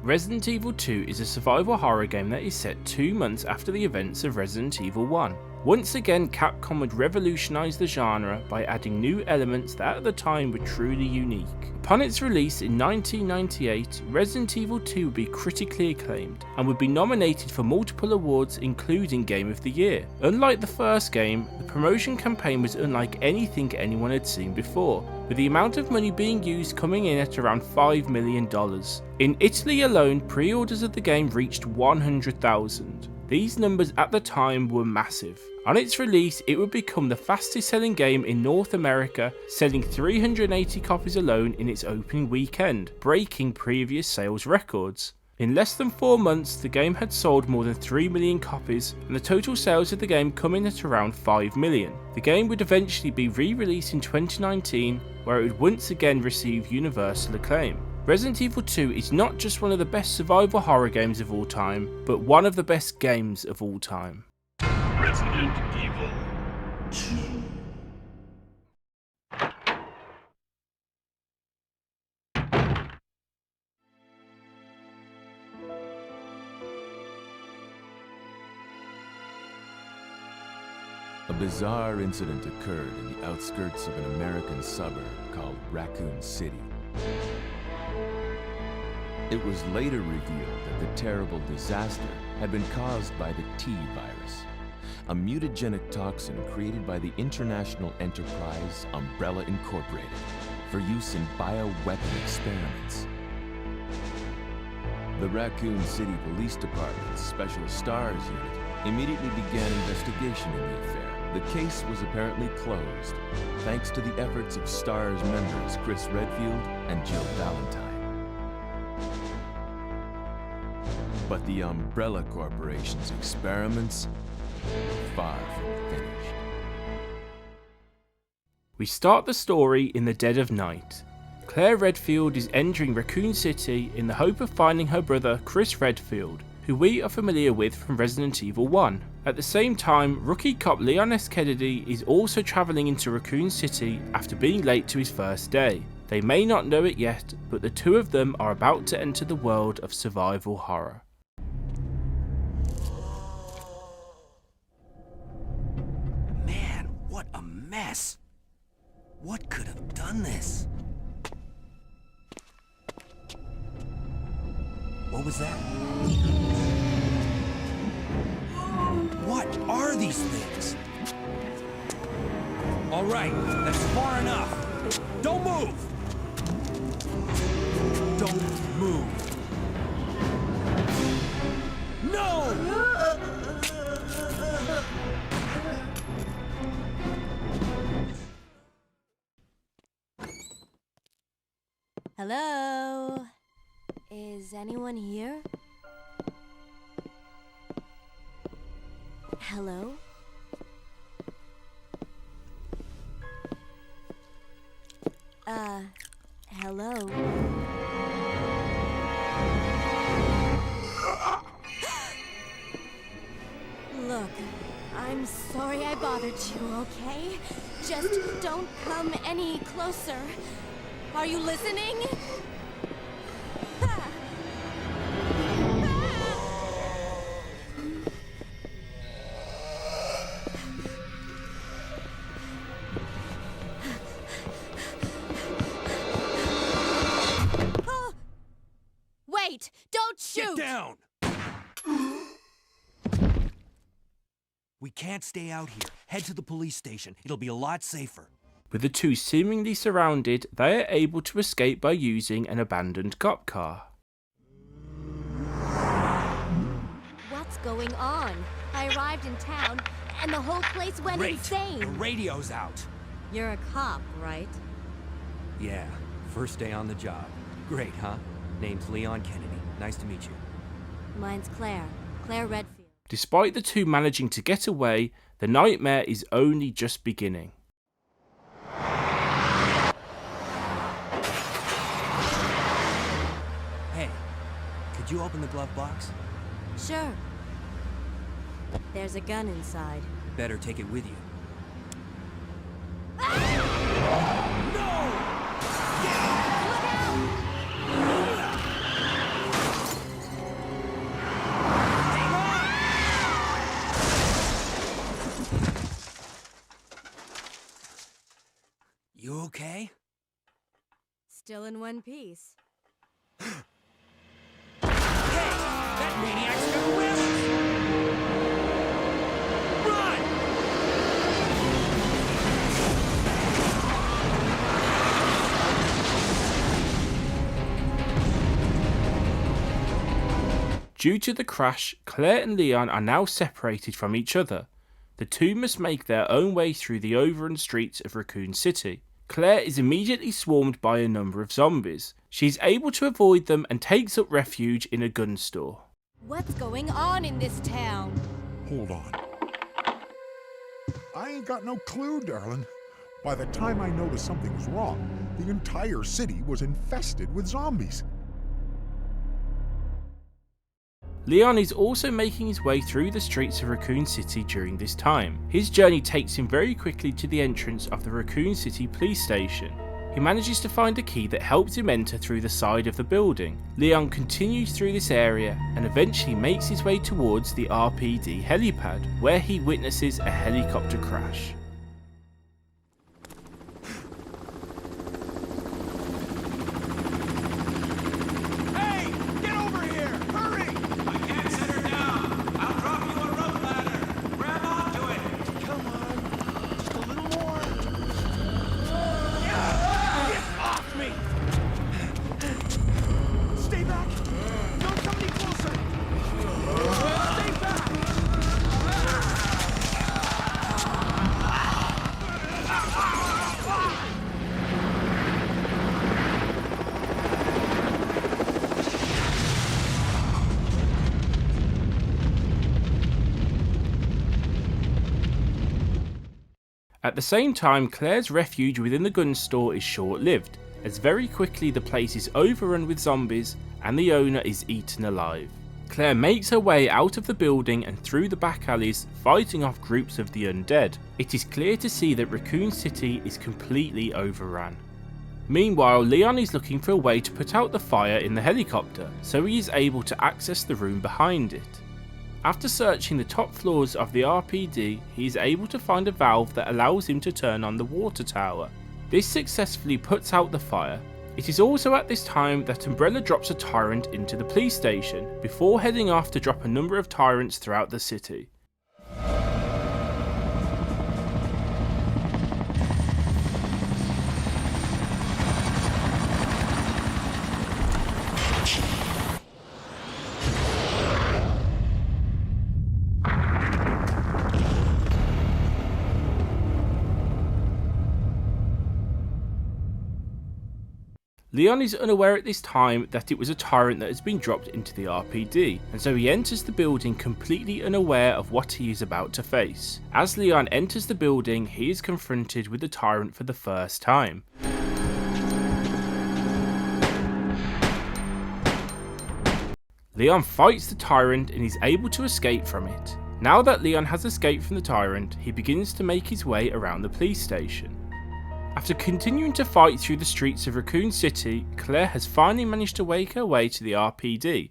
Resident Evil 2 is a survival horror game that is set 2 months after the events of Resident Evil 1. Once again, Capcom would revolutionise the genre by adding new elements that at the time were truly unique. Upon its release in 1998, Resident Evil 2 would be critically acclaimed and would be nominated for multiple awards including Game of the Year. Unlike the first game, the promotion campaign was unlike anything anyone had seen before, with the amount of money being used coming in at around $5 million. In Italy alone, pre-orders of the game reached 100,000. These numbers at the time were massive. On its release, it would become the fastest selling game in North America, selling 380 copies alone in its opening weekend, breaking previous sales records. In less than 4 months, the game had sold more than 3 million copies, and the total sales of the game come in at around 5 million. The game would eventually be re-released in 2019, where it would once again receive universal acclaim. Resident Evil 2 is not just one of the best survival horror games of all time, but one of the best games of all time. Resident Evil 2. A bizarre incident occurred in the outskirts of an American suburb called Raccoon City. It was later revealed that the terrible disaster had been caused by the T virus, a mutagenic toxin created by the international enterprise Umbrella Incorporated for use in bioweapon experiments. The Raccoon City Police Department's Special Stars Unit immediately began investigation in the affair. The case was apparently closed, thanks to the efforts of STARS members Chris Redfield and Jill Valentine. But the Umbrella Corporation's experiments were far from finished. We start the story in the dead of night. Claire Redfield is entering Raccoon City in the hope of finding her brother Chris Redfield, who we are familiar with from Resident Evil 1. At the same time, rookie cop Leon S. Kennedy is also travelling into Raccoon City after being late to his first day. They may not know it yet, but the two of them are about to enter the world of survival horror. Man, what a mess! What could have done this? What was that? What are these things? All right, that's far enough. Don't move! Don't move. No! Hello? Is anyone here? Hello? Hello? Look, I'm sorry I bothered you, okay? Just don't come any closer. Are you listening? Wait! Don't shoot! Get down! We can't stay out here. Head to the police station. It'll be a lot safer. With the two seemingly surrounded, they are able to escape by using an abandoned cop car. What's going on? I arrived in town, and the whole place went insane. The radio's out. You're a cop, right? Yeah, first day on the job. Great, huh? Name's Leon Kennedy. Nice to meet you. Mine's Claire. Claire Redfield. Despite the two managing to get away, the nightmare is only just beginning. Hey, could you open the glove box? Sure. There's a gun inside. Better take it with you. Still in one piece. That maniac's gonna whip us! Run! Due to the crash, Claire and Leon are now separated from each other. The two must make their own way through the overrun streets of Raccoon City. Claire is immediately swarmed by a number of zombies. She is able to avoid them and takes up refuge in a gun store. What's going on in this town? Hold on. I ain't got no clue, darling. By the time I noticed something was wrong, the entire city was infested with zombies. Leon is also making his way through the streets of Raccoon City during this time. His journey takes him very quickly to the entrance of the Raccoon City police station. He manages to find a key that helps him enter through the side of the building. Leon continues through this area and eventually makes his way towards the RPD helipad, where he witnesses a helicopter crash. Hey! Get over here! Hurry! I can't set her down. I'll drop you a rope ladder. Grab onto it. Come on! Just a little more! Get off me! Stay back! Don't come any closer! Stay back! At the same time, Claire's refuge within the gun store is short-lived, as very quickly the place is overrun with zombies and the owner is eaten alive. Claire makes her way out of the building and through the back alleys, fighting off groups of the undead. It is clear to see that Raccoon City is completely overrun. Meanwhile, Leon is looking for a way to put out the fire in the helicopter, so he is able to access the room behind it. After searching the top floors of the RPD, he is able to find a valve that allows him to turn on the water tower. This successfully puts out the fire. It is also at this time that Umbrella drops a tyrant into the police station, before heading off to drop a number of tyrants throughout the city. Leon is unaware at this time that it was a tyrant that has been dropped into the RPD, and so he enters the building completely unaware of what he is about to face. As Leon enters the building, he is confronted with the tyrant for the first time. Leon fights the tyrant and is able to escape from it. Now that Leon has escaped from the tyrant, he begins to make his way around the police station. After continuing to fight through the streets of Raccoon City, Claire has finally managed to make her way to the RPD.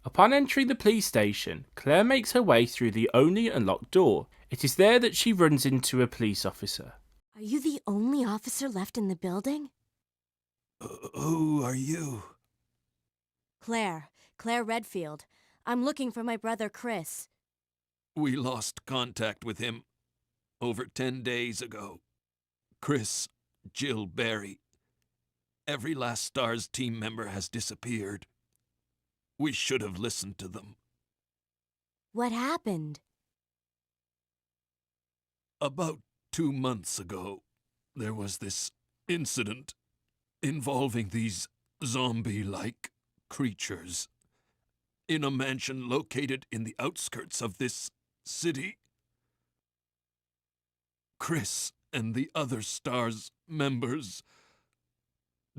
Upon entering the police station, Claire makes her way through the only unlocked door. It is there that she runs into a police officer. Are you the only officer left in the building? Who are you? Claire Redfield. I'm looking for my brother Chris. We lost contact with him over 10 days ago. Chris, Jill, Barry. Every last STARS team member has disappeared. We should have listened to them. What happened? About 2 months ago, there was this incident involving these zombie-like creatures in a mansion located in the outskirts of this city. Chris and the other STARS members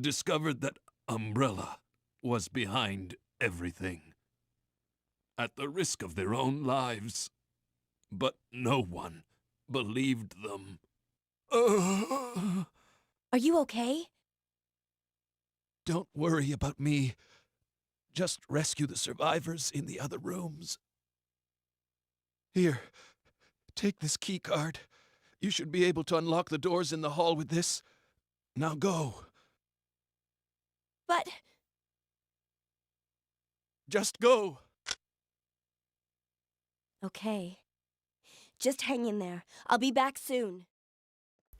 discovered that Umbrella was behind everything, at the risk of their own lives, but no one believed them. Are you okay? Don't worry about me. Just rescue the survivors in the other rooms. Here, Take this key card. You should be able to unlock the doors in the hall with this. Now go. But Just go. okay. Just hang in there. I'll be back soon.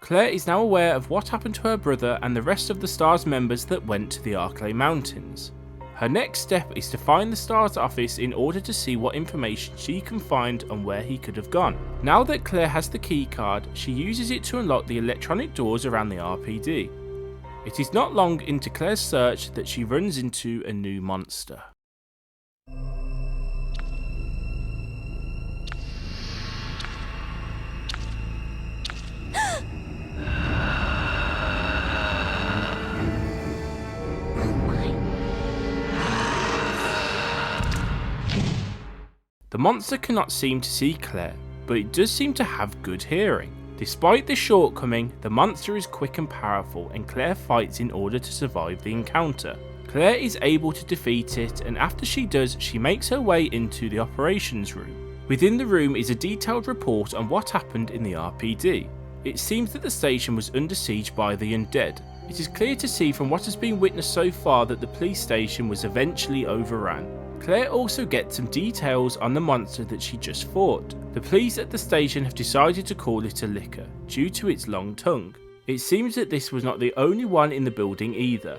Claire is now aware of what happened to her brother and the rest of the STARS members that went to the Arklay Mountains. Her next step is to find the STARS office in order to see what information she can find on where he could have gone. Now that Claire has the key card, she uses it to unlock the electronic doors around the RPD. It is not long into Claire's search that she runs into a new monster. The monster cannot seem to see Claire, but it does seem to have good hearing. Despite this shortcoming, the monster is quick and powerful, and Claire fights in order to survive the encounter. Claire is able to defeat it, and after she does, she makes her way into the operations room. Within the room is a detailed report on what happened in the RPD. It seems that the station was under siege by the undead. It is clear to see from what has been witnessed so far that the police station was eventually overrun. Claire also gets some details on the monster that she just fought. The police at the station have decided to call it a licker, due to its long tongue. It seems that this was not the only one in the building either.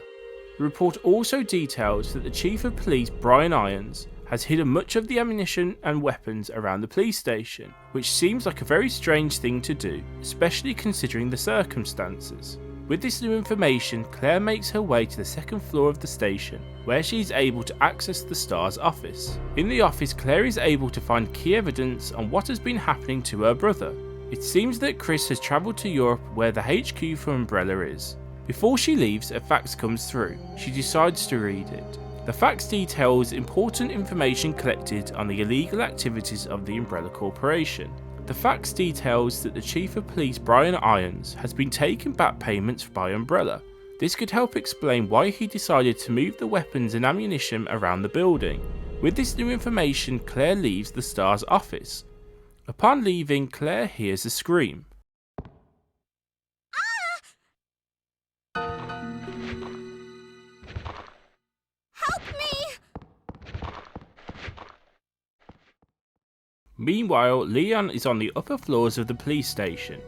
The report also details that the Chief of Police, Brian Irons, has hidden much of the ammunition and weapons around the police station, which seems like a very strange thing to do, especially considering the circumstances. With this new information, Claire makes her way to the second floor of the station, where she is able to access the STARS office. In the office, Claire is able to find key evidence on what has been happening to her brother. It seems that Chris has travelled to Europe, where the HQ for Umbrella is. Before she leaves, a fax comes through. She decides to read it. The fax details important information collected on the illegal activities of the Umbrella Corporation. The fax details that the Chief of Police, Brian Irons, has been taking back payments by Umbrella. This could help explain why he decided to move the weapons and ammunition around the building. With this new information, Claire leaves the STARS office. Upon leaving, Claire hears a scream. Help me! Meanwhile, Leon is on the upper floors of the police station.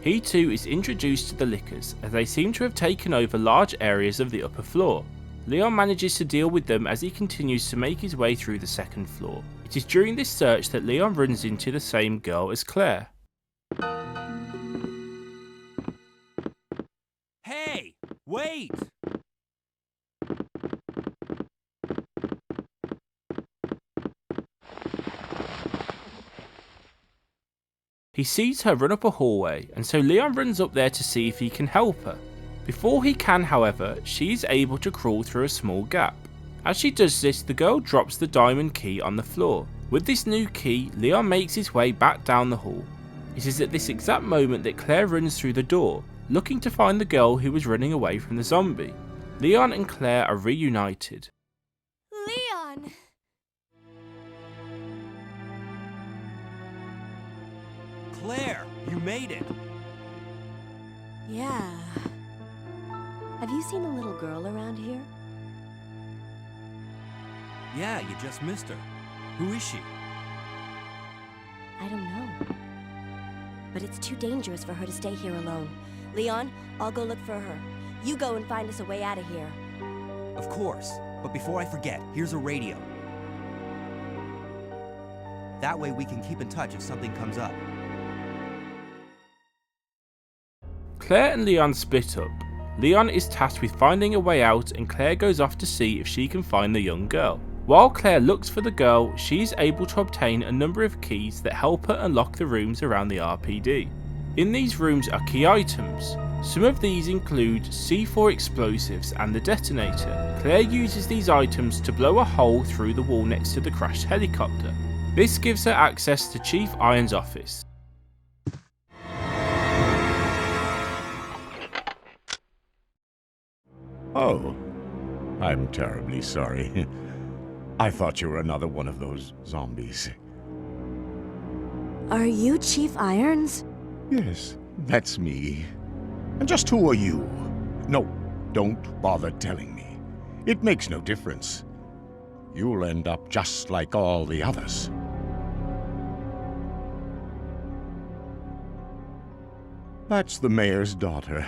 He too is introduced to the Lickers, as they seem to have taken over large areas of the upper floor. Leon manages to deal with them as he continues to make his way through the second floor. It is during this search that Leon runs into the same girl as Claire. Hey! Wait! He sees her run up a hallway, and so Leon runs up there to see if he can help her. Before he can, however, she is able to crawl through a small gap. As she does this, the girl drops the diamond key on the floor. With this new key, Leon makes his way back down the hall. It is at this exact moment that Claire runs through the door, looking to find the girl who was running away from the zombie. Leon and Claire are reunited. Leon! Claire, you made it! Yeah. Have you seen a little girl around here? Yeah, you just missed her. Who is she? I don't know. But it's too dangerous for her to stay here alone. Leon, I'll go look for her. You go and find us a way out of here. Of course. But before I forget, here's a radio. That way we can keep in touch if something comes up. Claire and Leon split up. Leon is tasked with finding a way out, and Claire goes off to see if she can find the young girl. While Claire looks for the girl, she is able to obtain a number of keys that help her unlock the rooms around the RPD. In these rooms are key items. Some of these include C4 explosives and the detonator. Claire uses these items to blow a hole through the wall next to the crashed helicopter. This gives her access to Chief Irons' office. Oh, I'm terribly sorry. I thought you were another one of those zombies. Are you Chief Irons? Yes, that's me. And just who are you? No, don't bother telling me. It makes no difference. You'll end up just like all the others. That's the mayor's daughter.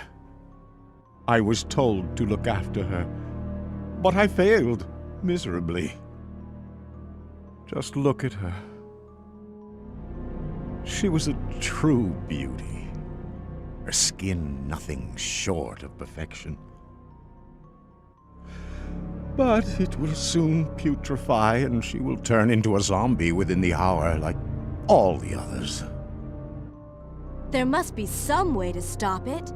I was told to look after her, but I failed miserably. Just look at her. She was a true beauty. Her skin nothing short of perfection. But it will soon putrefy, and she will turn into a zombie within the hour, like all the others. There must be some way to stop it.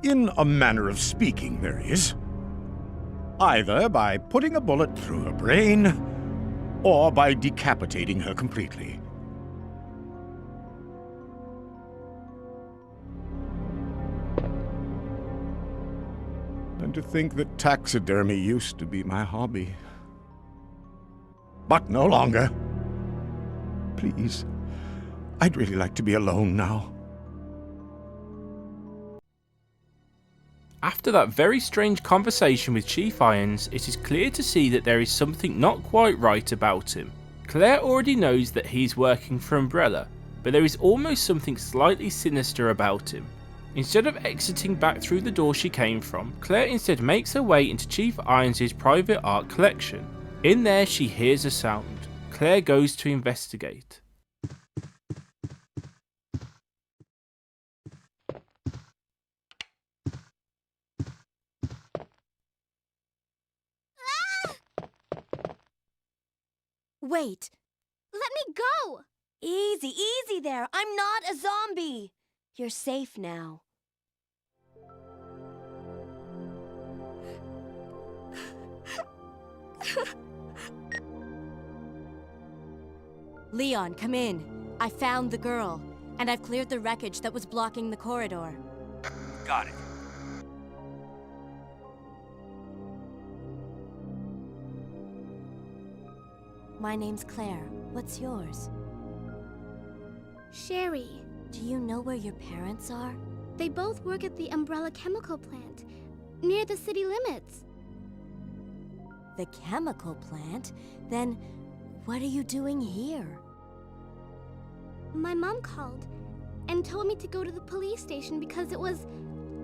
In a manner of speaking, there is. Either by putting a bullet through her brain, or by decapitating her completely. And to think that taxidermy used to be my hobby. But no longer. Please, I'd really like to be alone now. After that very strange conversation with Chief Irons, it is clear to see that there is something not quite right about him. Claire already knows that he is working for Umbrella, but there is almost something slightly sinister about him. Instead of exiting back through the door she came from, Claire instead makes her way into Chief Irons' private art collection. In there she hears a sound. Claire goes to investigate. Wait. Let me go! Easy, easy there. I'm not a zombie. You're safe now. Leon, come in. I found the girl, and I've cleared the wreckage that was blocking the corridor. Got it. My name's Claire. What's yours? Sherry. Do you know where your parents are? They both work at the Umbrella chemical plant, near the city limits. The chemical plant? Then what are you doing here? My mom called and told me to go to the police station because it was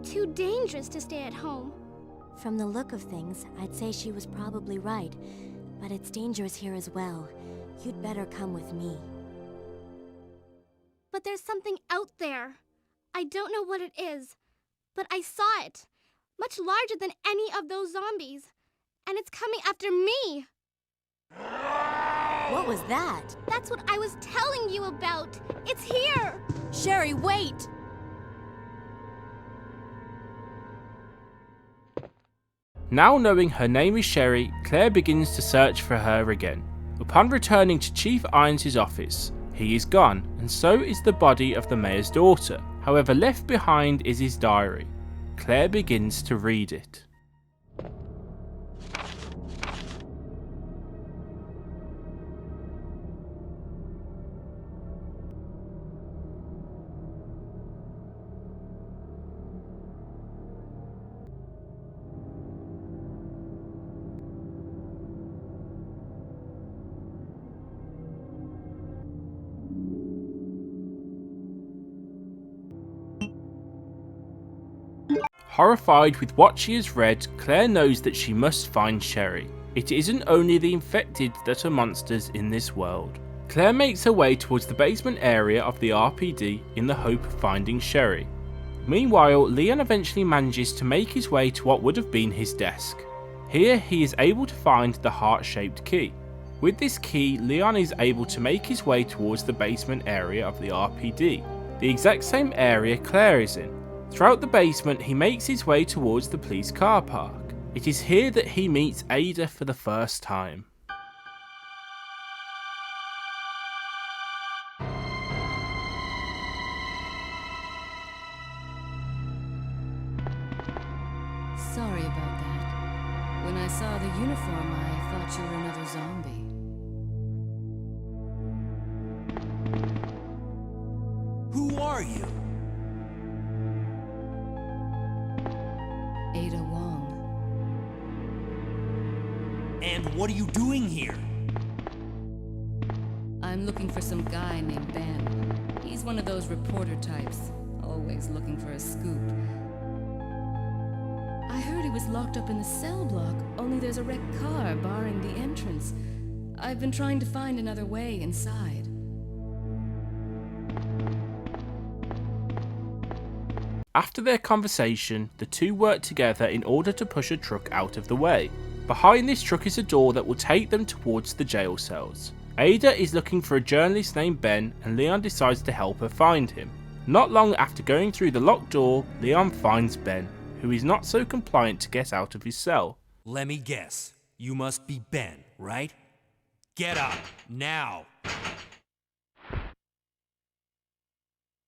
too dangerous to stay at home. From the look of things, I'd say she was probably right, but it's dangerous here as well. You'd better come with me. But there's something out there. I don't know what it is, but I saw it. Much larger than any of those zombies. And it's coming after me. What was that? That's what I was telling you about. It's here. Sherry, wait! Now knowing her name is Sherry, Claire begins to search for her again. Upon returning to Chief Irons' office, he is gone, and so is the body of the mayor's daughter. However, left behind is his diary. Claire begins to read it. Horrified with what she has read, Claire knows that she must find Sherry. It isn't only the infected that are monsters in this world. Claire makes her way towards the basement area of the RPD in the hope of finding Sherry. Meanwhile, Leon eventually manages to make his way to what would have been his desk. Here he is able to find the heart-shaped key. With this key, Leon is able to make his way towards the basement area of the RPD, the exact same area Claire is in. Throughout the basement, he makes his way towards the police car park. It is here that he meets Ada for the first time. Sorry about that. When I saw the uniform, I thought you were another zombie. are you? Ada Wong. And what are you doing here? I'm looking for some guy named Ben. He's one of those reporter types, always looking for a scoop. I heard he was locked up in the cell block, only there's a wrecked car barring the entrance. I've been trying to find another way inside. After their conversation, the two work together in order to push a truck out of the way. Behind this truck is a door that will take them towards the jail cells. Ada is looking for a journalist named Ben, and Leon decides to help her find him. Not long after going through the locked door, Leon finds Ben, who is not so compliant to get out of his cell. Let me guess. You must be Ben, right? Get up, now!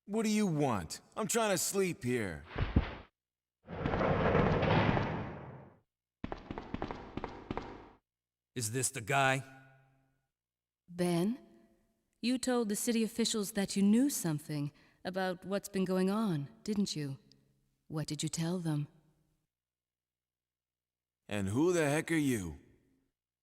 What do you want? I'm trying to sleep here. Is this the guy? Ben, you told the city officials that you knew something about what's been going on, didn't you? What did you tell them? And who the heck are you?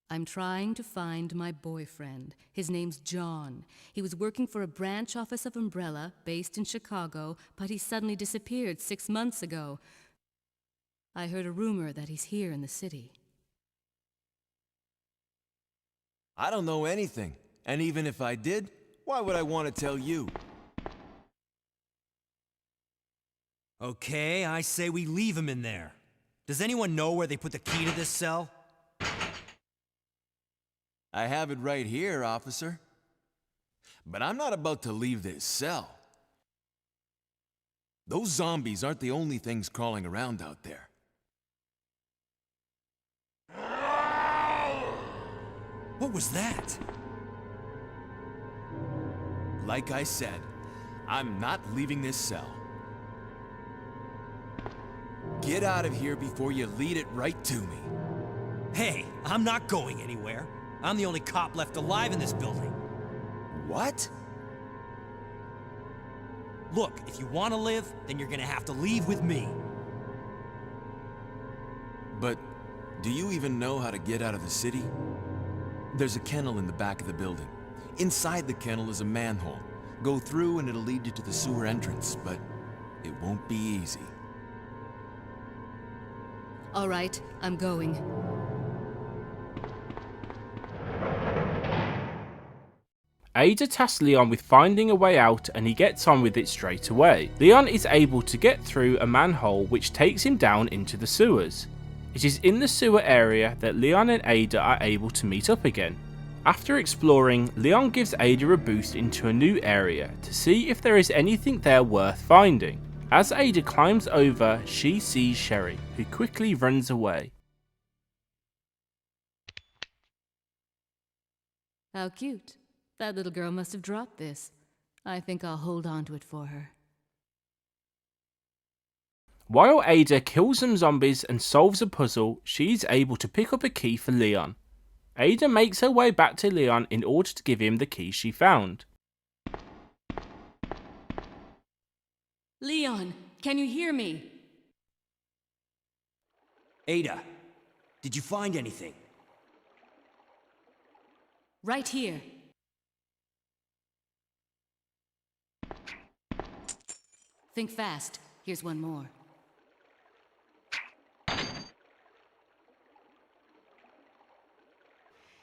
I'm trying to find my boyfriend. His name's John. He was working for a branch office of Umbrella based in Chicago, but he suddenly disappeared 6 months ago. I heard a rumor that he's here in the city. I don't know anything. And even if I did, why would I want to tell you? Okay, I say we leave him in there. Does anyone know where they put the key to this cell? I have it right here, officer. But I'm not about to leave this cell. Those zombies aren't the only things crawling around out there. What was that? Like I said, I'm not leaving this cell. Get out of here before you lead it right to me. Hey, I'm not going anywhere. I'm the only cop left alive in this building. What? Look, if you want to live, then you're gonna have to leave with me. But do you even know how to get out of the city? There's a kennel in the back of the building. Inside the kennel is a manhole. Go through and it'll lead you to the sewer entrance, but it won't be easy. All right, I'm going. Ada tasks Leon with finding a way out, and he gets on with it straight away. Leon is able to get through a manhole which takes him down into the sewers. It is in the sewer area that Leon and Ada are able to meet up again. After exploring, Leon gives Ada a boost into a new area to see if there is anything there worth finding. As Ada climbs over, she sees Sherry, who quickly runs away. How cute. That little girl must have dropped this. I think I'll hold on to it for her. While Ada kills some zombies and solves a puzzle, she is able to pick up a key for Leon. Ada makes her way back to Leon in order to give him the key she found. Leon, can you hear me? Ada, did you find anything? Right here. Think fast. Here's one more.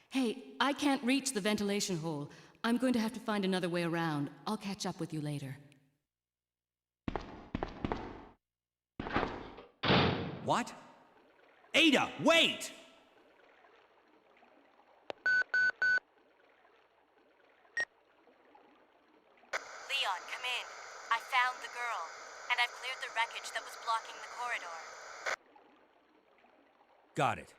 Hey, I can't reach the ventilation hole. I'm going to have to find another way around. I'll catch up with you later. What? Ada, wait! Leon, come in. I found the girl, and I've cleared the wreckage that was blocking the corridor. Got it.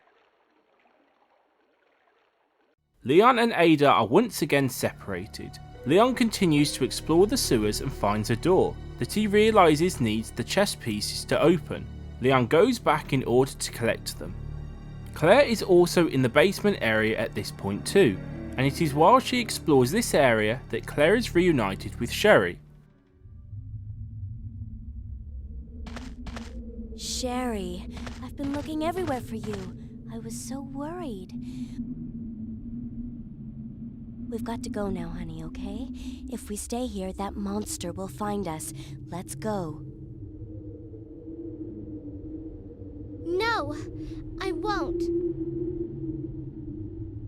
Leon and Ada are once again separated. Leon continues to explore the sewers and finds a door that he realises needs the chess pieces to open. Leon goes back in order to collect them. Claire is also in the basement area at this point too, and it is while she explores this area that Claire is reunited with Sherry. Sherry, I've been looking everywhere for you. I was so worried. We've got to go now, honey, okay? If we stay here, that monster will find us. Let's go. No, I won't.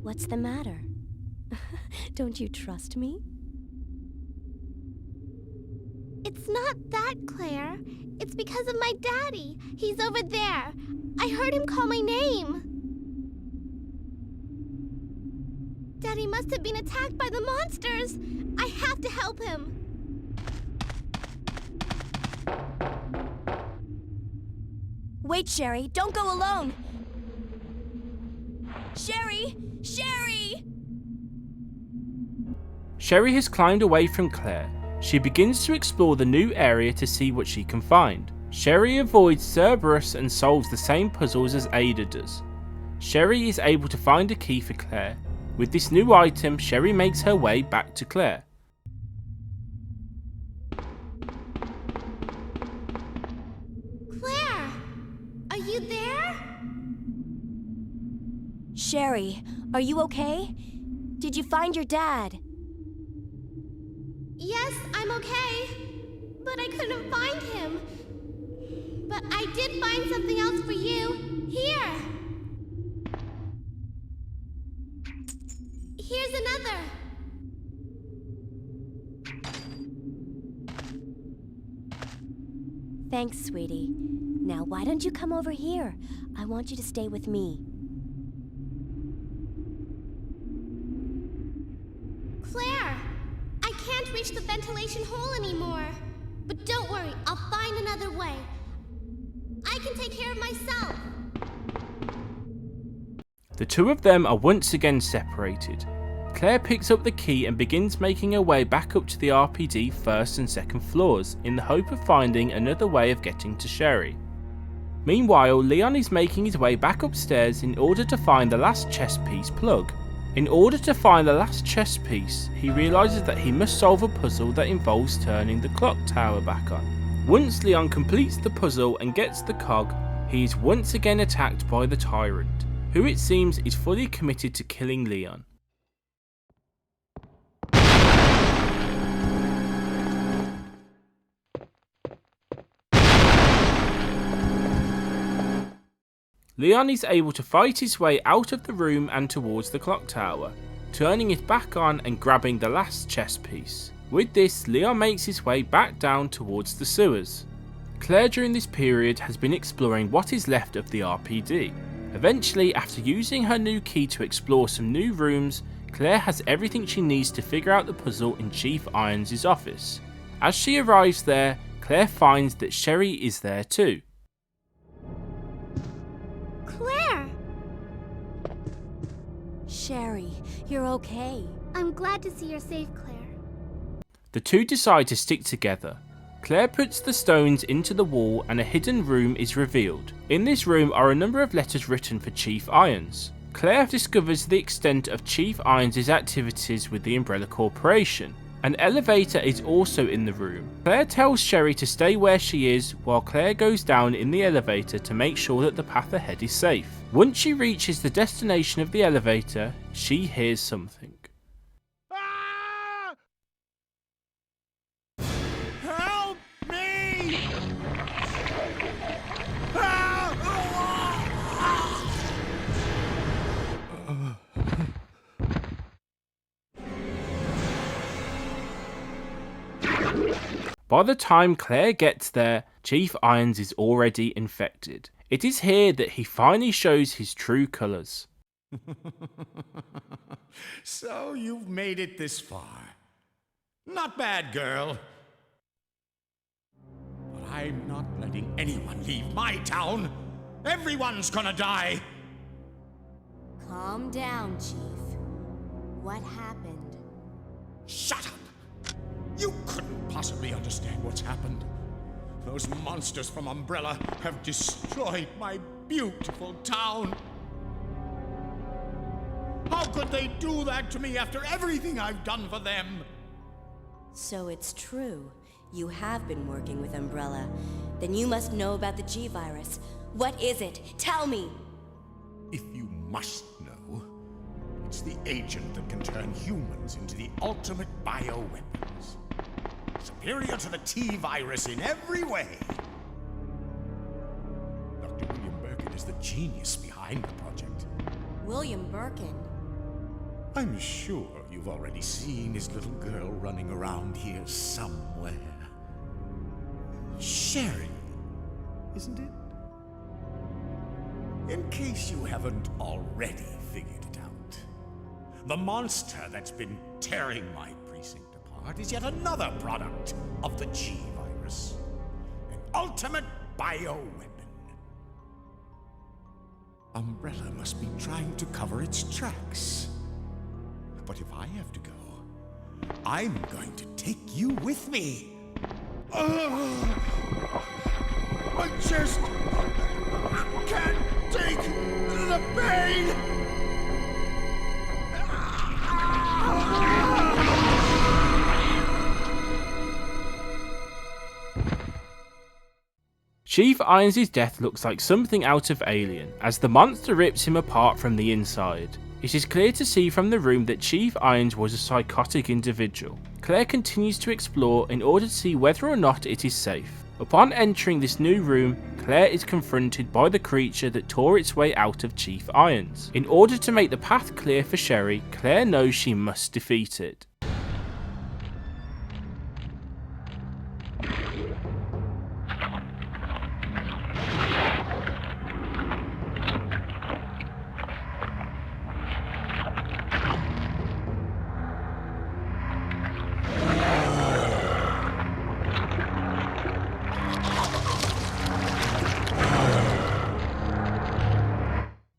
What's the matter? Don't you trust me? It's not that, Claire. It's because of my daddy. He's over there. I heard him call my name. Daddy must have been attacked by the monsters. I have to help him. Wait, Sherry, don't go alone. Sherry! Sherry! Sherry has climbed away from Claire. She begins to explore the new area to see what she can find. Sherry avoids Cerberus and solves the same puzzles as Ada does. Sherry is able to find a key for Claire. With this new item, Sherry makes her way back to Claire. Claire! Are you there? Sherry, are you okay? Did you find your dad? Yes, I'm okay. But I couldn't find him. But I did find something else for you. Here! Here's another. Thanks, sweetie. Now, why don't you come over here? I want you to stay with me. Claire! I can't reach the ventilation hole anymore. But don't worry, I'll find another way. I can take care of myself. The two of them are once again separated. Claire picks up the key and begins making her way back up to the RPD first and second floors in the hope of finding another way of getting to Sherry. Meanwhile, Leon is making his way back upstairs in order to find the last chess piece plug. In order to find the last chess piece, he realises that he must solve a puzzle that involves turning the clock tower back on. Once Leon completes the puzzle and gets the cog, he is once again attacked by the Tyrant, who it seems is fully committed to killing Leon. Leon is able to fight his way out of the room and towards the clock tower, turning it back on and grabbing the last chess piece. With this, Leon makes his way back down towards the sewers. Claire during this period has been exploring what is left of the RPD. Eventually, after using her new key to explore some new rooms, Claire has everything she needs to figure out the puzzle in Chief Irons' office. As she arrives there, Claire finds that Sherry is there too. Claire! Sherry, you're okay. I'm glad to see you're safe, Claire. The two decide to stick together. Claire puts the stones into the wall and a hidden room is revealed. In this room are a number of letters written for Chief Irons. Claire discovers the extent of Chief Irons' activities with the Umbrella Corporation. An elevator is also in the room. Claire tells Sherry to stay where she is while Claire goes down in the elevator to make sure that the path ahead is safe. Once she reaches the destination of the elevator, she hears something. Help me! By the time Claire gets there, Chief Irons is already infected. It is here that he finally shows his true colours. So you've made it this far. Not bad, girl. But I'm not letting anyone leave my town. Everyone's gonna die. Calm down, Chief. What happened? Shut up! You couldn't possibly understand what's happened. Those monsters from Umbrella have destroyed my beautiful town. How could they do that to me after everything I've done for them? So it's true. You have been working with Umbrella. Then you must know about the G-Virus. What is it? Tell me! If you must know, it's the agent that can turn humans into the ultimate bioweapons. Superior to the T-Virus in every way. Dr. William Birkin is the genius behind the project. William Birkin? I'm sure you've already seen his little girl running around here somewhere. Sherry, isn't it? In case you haven't already figured it out, the monster that's been tearing my precinct apart is yet another product of the G-Virus. An ultimate bioweapon. Umbrella must be trying to cover its tracks. But if I have to go, I'm going to take you with me. I just can't take the pain! Chief Irons' death looks like something out of Alien, as the monster rips him apart from the inside. It is clear to see from the room that Chief Irons was a psychotic individual. Claire continues to explore in order to see whether or not it is safe. Upon entering this new room, Claire is confronted by the creature that tore its way out of Chief Irons. In order to make the path clear for Sherry, Claire knows she must defeat it.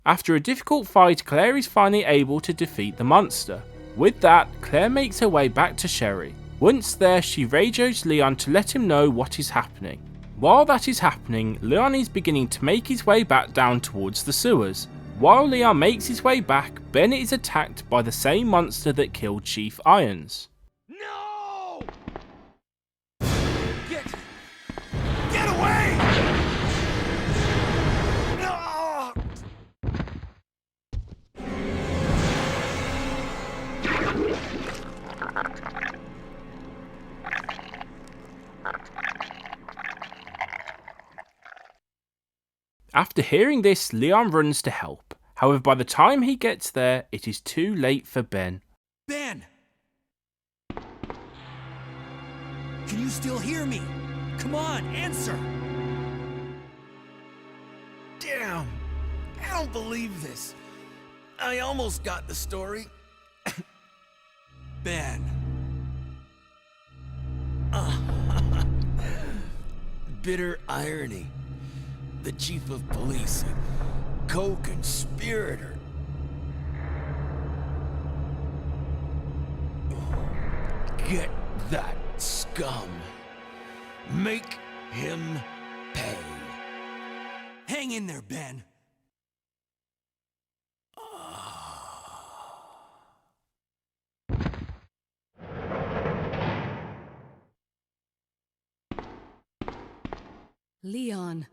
After a difficult fight, Claire is finally able to defeat the monster. With that, Claire makes her way back to Sherry. Once there, she radios Leon to let him know what is happening. While that is happening, Leon is beginning to make his way back down towards the sewers. While Leon makes his way back, Ben is attacked by the same monster that killed Chief Irons. No! Get away! No! After hearing this, Leon runs to help. However, by the time he gets there, it is too late for Ben. Ben! Can you still hear me? Come on, answer! Damn! I don't believe this. I almost got the story. Ben! Bitter irony. The chief of police, a co-conspirator. Get that scum. Make him pay. Hang in there, Ben! Leon.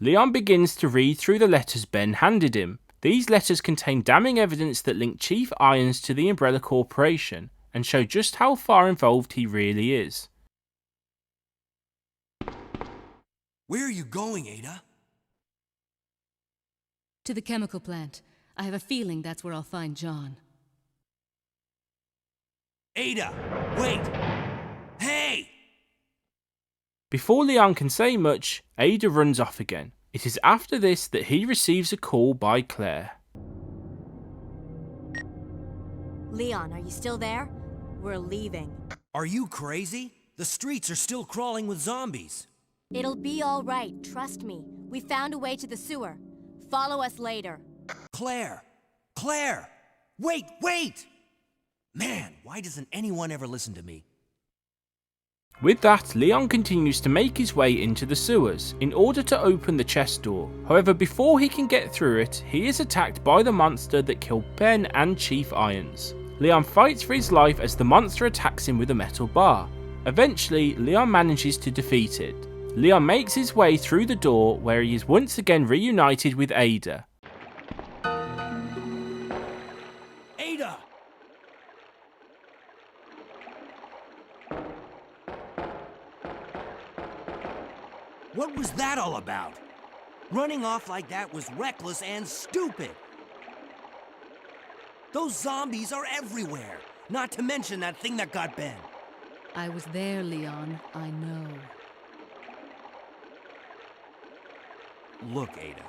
Leon begins to read through the letters Ben handed him. These letters contain damning evidence that link Chief Irons to the Umbrella Corporation and show just how far involved he really is. Where are you going, Ada? To the chemical plant. I have a feeling that's where I'll find John. Ada! Wait! Hey! Before Leon can say much, Ada runs off again. It is after this that he receives a call by Claire. Leon, are you still there? We're leaving. Are you crazy? The streets are still crawling with zombies. It'll be all right, trust me. We found a way to the sewer. Follow us later. Claire! Claire! Wait, wait! Man, why doesn't anyone ever listen to me? With that, Leon continues to make his way into the sewers in order to open the chest door. However, before he can get through it, he is attacked by the monster that killed Ben and Chief Irons. Leon fights for his life as the monster attacks him with a metal bar. Eventually, Leon manages to defeat it. Leon makes his way through the door where he is once again reunited with Ada. Ada! What was that all about? Running off like that was reckless and stupid. Those zombies are everywhere, not to mention that thing that got Ben. I was there, Leon. I know. Look, Ada,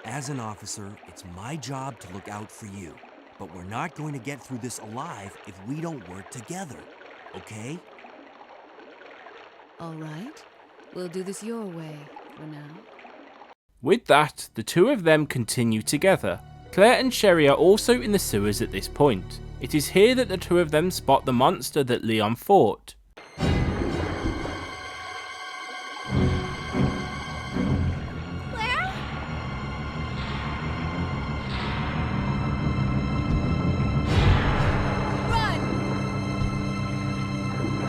as an officer, it's my job to look out for you. But we're not going to get through this alive if we don't work together, okay? All right. We'll do this your way for now. With that, the two of them continue together. Claire and Sherry are also in the sewers at this point. It is here that the two of them spot the monster that Leon fought. Claire?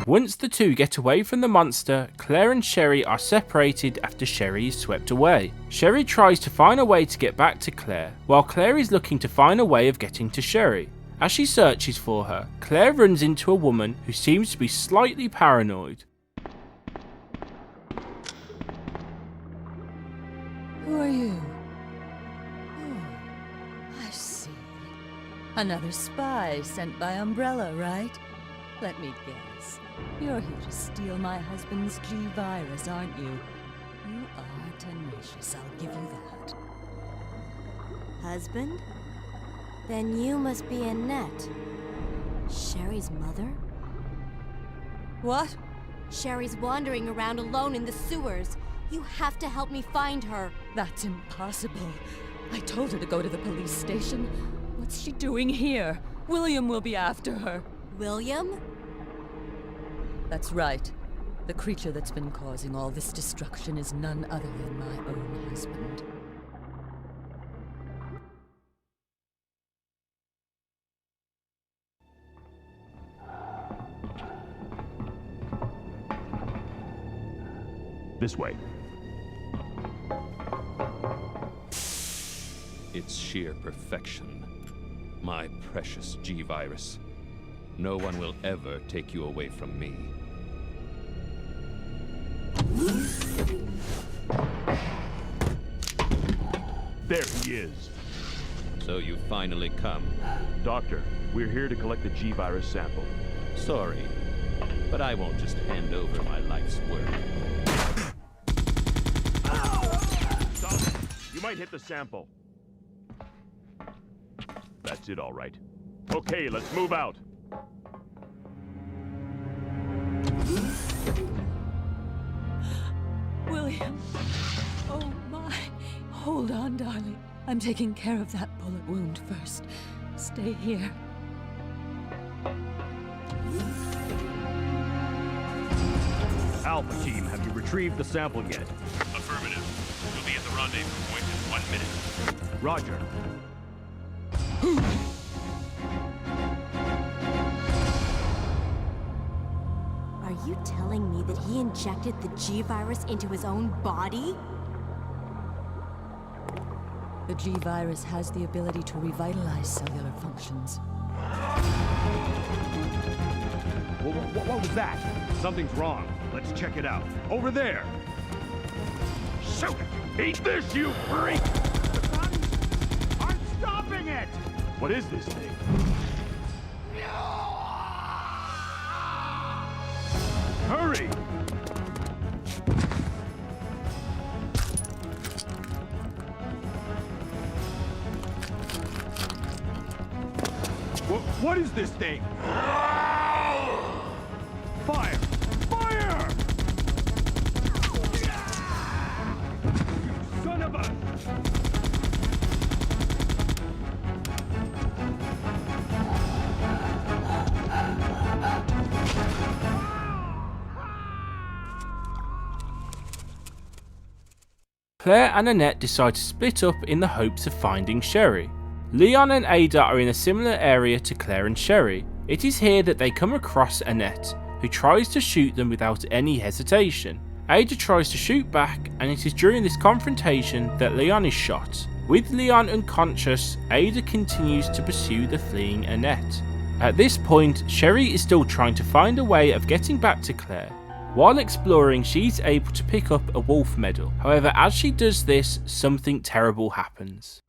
Once the two get away from the monster, Claire and Sherry are separated after Sherry is swept away. Sherry tries to find a way to get back to Claire, while Claire is looking to find a way of getting to Sherry. As she searches for her, Claire runs into a woman who seems to be slightly paranoid. Who are you? Oh, I see. Another spy sent by Umbrella, right? Let me guess. You're here to steal my husband's G-Virus, aren't you? You are tenacious, I'll give you that. Husband? Then you must be Annette. Sherry's mother? What? Sherry's wandering around alone in the sewers. You have to help me find her. That's impossible. I told her to go to the police station. What's she doing here? William will be after her. William? That's right. The creature that's been causing all this destruction is none other than my own husband. This way. It's sheer perfection. My precious G-Virus. No one will ever take you away from me. There he is. So you finally come. Doctor, we're here to collect the G-Virus sample. Sorry, but I won't just hand over my life's work. Stop! You might hit the sample. That's it, all right. Okay, let's move out. William. Oh my. Hold on, darling. I'm taking care of that bullet wound first. Stay here. Alpha team, have you retrieved the sample yet? Affirmative. We'll be at the rendezvous point in 1 minute. Roger. Are you telling me that he injected the G-Virus into his own body? The G-Virus has the ability to revitalize cellular functions. What was that? Something's wrong. Let's check it out. Over there! Shoot! Eat this, you freak! The guns aren't stopping it! What is this thing? Hurry! What is this thing? Fire! Fire! You son of a... Claire and Annette decide to split up in the hopes of finding Sherry. Leon and Ada are in a similar area to Claire and Sherry. It is here that they come across Annette, who tries to shoot them without any hesitation. Ada tries to shoot back, and it is during this confrontation that Leon is shot. With Leon unconscious, Ada continues to pursue the fleeing Annette. At this point, Sherry is still trying to find a way of getting back to Claire. While exploring, she's able to pick up a wolf medal. However, as she does this, something terrible happens.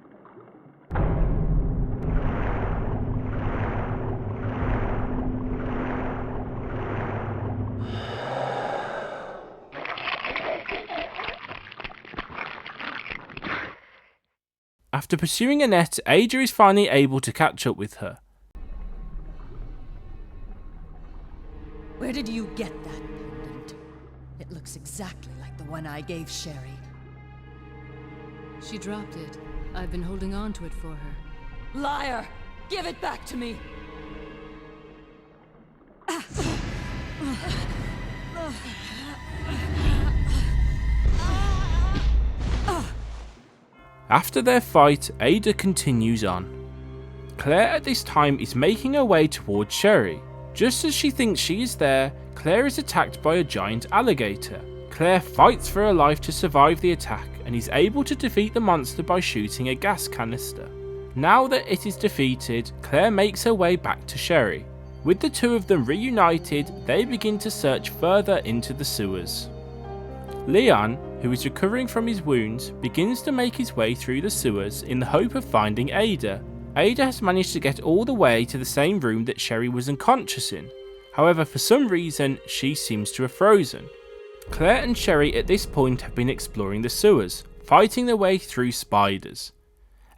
After pursuing Annette, Ada is finally able to catch up with her. Where did you get that pendant? It looks exactly like the one I gave Sherry. She dropped it. I've been holding on to it for her. Liar! Give it back to me! After their fight, Ada continues on. Claire at this time is making her way towards Sherry. Just as she thinks she is there, Claire is attacked by a giant alligator. Claire fights for her life to survive the attack and is able to defeat the monster by shooting a gas canister. Now that it is defeated, Claire makes her way back to Sherry. With the two of them reunited, they begin to search further into the sewers. Leon, who is recovering from his wounds, begins to make his way through the sewers in the hope of finding Ada. Ada has managed to get all the way to the same room that Sherry was unconscious in. However, for some reason, she seems to have frozen. Claire and Sherry at this point have been exploring the sewers, fighting their way through spiders.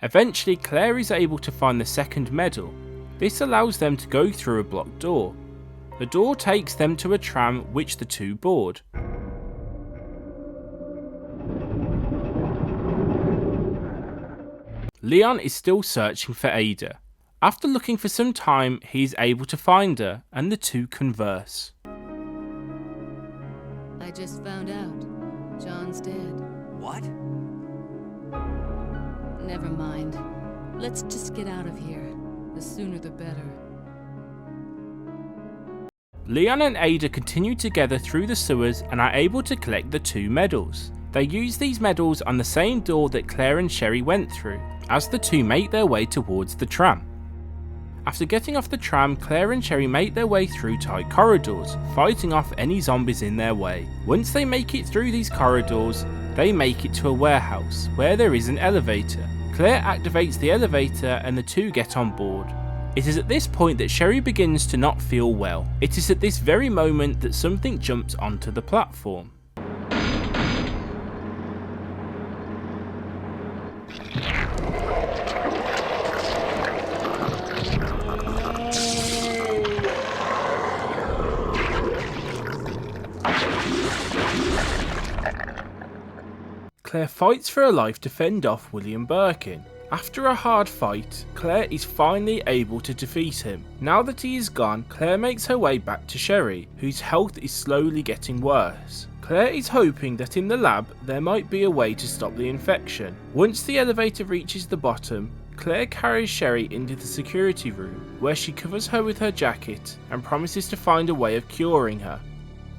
Eventually, Claire is able to find the second medal. This allows them to go through a blocked door. The door takes them to a tram which the two board. Leon is still searching for Ada. After looking for some time, he is able to find her, and the two converse. I just found out. John's dead. What? Never mind. Let's just get out of here. The sooner the better. Leon and Ada continue together through the sewers and are able to collect the two medals. They use these medals on the same door that Claire and Sherry went through, as the two make their way towards the tram. After getting off the tram, Claire and Sherry make their way through tight corridors, fighting off any zombies in their way. Once they make it through these corridors, they make it to a warehouse, where there is an elevator. Claire activates the elevator and the two get on board. It is at this point that Sherry begins to not feel well. It is at this very moment that something jumps onto the platform. Claire fights for her life to fend off William Birkin. After a hard fight, Claire is finally able to defeat him. Now that he is gone, Claire makes her way back to Sherry, whose health is slowly getting worse. Claire is hoping that in the lab there might be a way to stop the infection. Once the elevator reaches the bottom, Claire carries Sherry into the security room, where she covers her with her jacket and promises to find a way of curing her.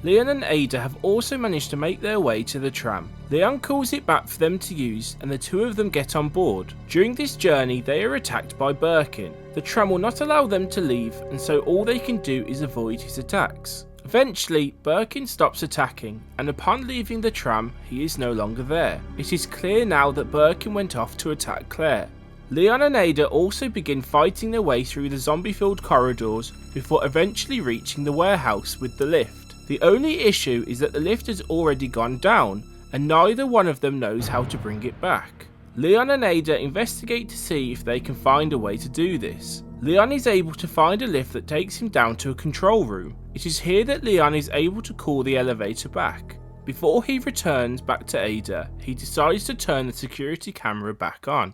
Leon and Ada have also managed to make their way to the tram. Leon calls it back for them to use and the two of them get on board. During this journey they are attacked by Birkin. The tram will not allow them to leave, and so all they can do is avoid his attacks. Eventually, Birkin stops attacking, and upon leaving the tram he is no longer there. It is clear now that Birkin went off to attack Claire. Leon and Ada also begin fighting their way through the zombie-filled corridors before eventually reaching the warehouse with the lift. The only issue is that the lift has already gone down, and neither one of them knows how to bring it back. Leon and Ada investigate to see if they can find a way to do this. Leon is able to find a lift that takes him down to a control room. It is here that Leon is able to call the elevator back. Before he returns back to Ada, he decides to turn the security camera back on.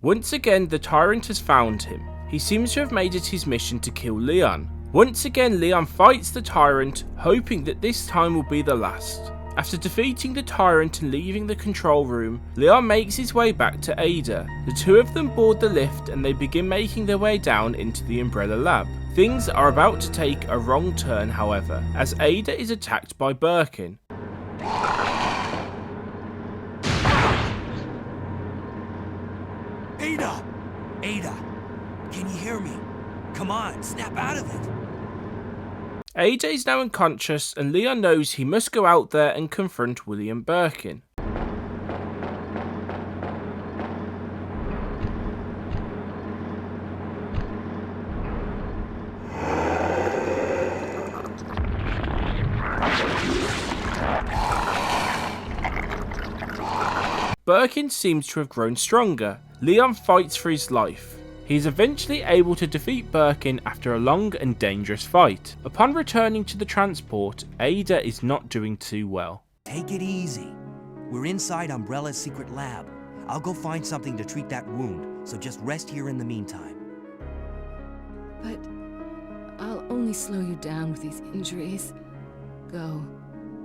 Once again, the tyrant has found him. He seems to have made it his mission to kill Leon. Once again, Leon fights the tyrant, hoping that this time will be the last. After defeating the tyrant and leaving the control room, Leon makes his way back to Ada. The two of them board the lift and they begin making their way down into the Umbrella lab. Things are about to take a wrong turn, however, as Ada is attacked by Birkin. Ada! Ada! Can you hear me? Come on, snap out of it! Ada is now unconscious and Leon knows he must go out there and confront William Birkin. Birkin seems to have grown stronger. Leon fights for his life. He is eventually able to defeat Birkin after a long and dangerous fight. Upon returning to the transport, Ada is not doing too well. Take it easy. We're inside Umbrella's secret lab. I'll go find something to treat that wound, so just rest here in the meantime. But I'll only slow you down with these injuries. Go.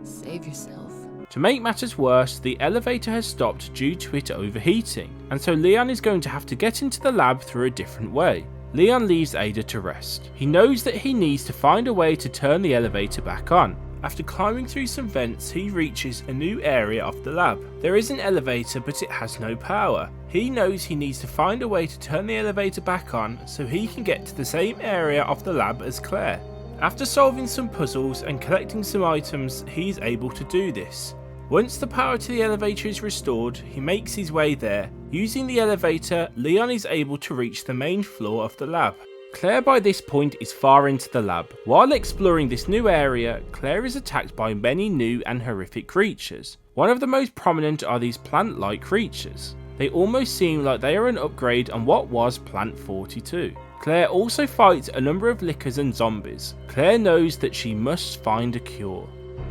Save yourself. To make matters worse, the elevator has stopped due to it overheating, and so Leon is going to have to get into the lab through a different way. Leon leaves Ada to rest. He knows that he needs to find a way to turn the elevator back on. After climbing through some vents, he reaches a new area of the lab. There is an elevator, but it has no power. He knows he needs to find a way to turn the elevator back on so he can get to the same area of the lab as Claire. After solving some puzzles and collecting some items, he is able to do this. Once the power to the elevator is restored, he makes his way there. Using the elevator, Leon is able to reach the main floor of the lab. Claire by this point is far into the lab. While exploring this new area, Claire is attacked by many new and horrific creatures. One of the most prominent are these plant-like creatures. They almost seem like they are an upgrade on what was Plant 42. Claire also fights a number of lickers and zombies. Claire knows that she must find a cure.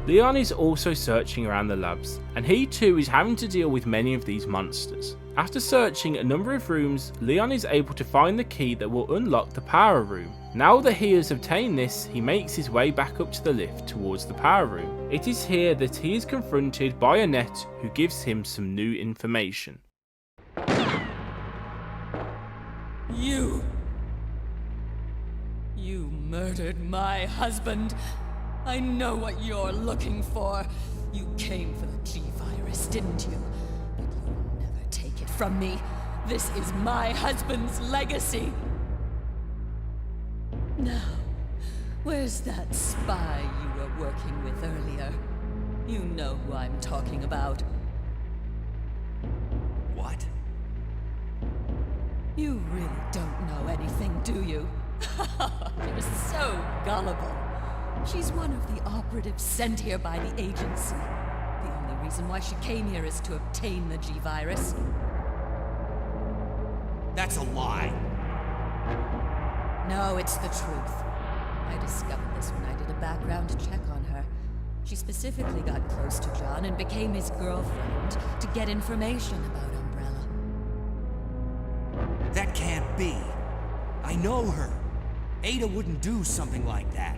Leon is also searching around the labs, and he too is having to deal with many of these monsters. After searching a number of rooms, Leon is able to find the key that will unlock the power room. Now that he has obtained this, he makes his way back up to the lift towards the power room. It is here that he is confronted by Annette, who gives him some new information. You murdered my husband. I know what you're looking for. You came for the G-Virus, didn't you? But you'll never take it from me. This is my husband's legacy. Now, where's that spy you were working with earlier? You know who I'm talking about. What? You really don't know anything, do you? You're so gullible. She's one of the operatives sent here by the agency. The only reason why she came here is to obtain the G-Virus. That's a lie. No, it's the truth. I discovered this when I did a background check on her. She specifically got close to John and became his girlfriend to get information about Umbrella. That can't be. I know her. Ada wouldn't do something like that.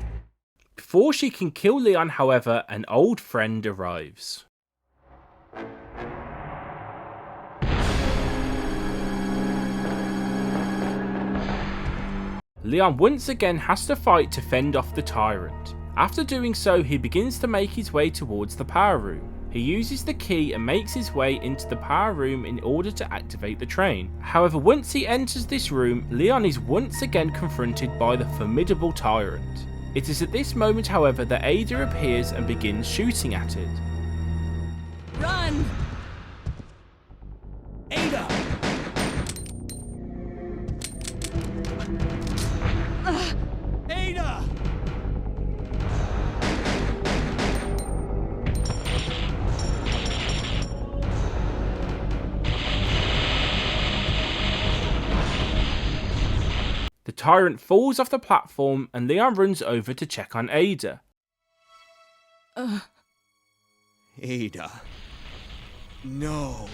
Before she can kill Leon, however, an old friend arrives. Leon once again has to fight to fend off the tyrant. After doing so, he begins to make his way towards the power room. He uses the key and makes his way into the power room in order to activate the train. However, once he enters this room, Leon is once again confronted by the formidable tyrant. It is at this moment, however, that Ada appears and begins shooting at it. Run! Ada! Ada! The tyrant falls off the platform and Leon runs over to check on Ada. Ada. No.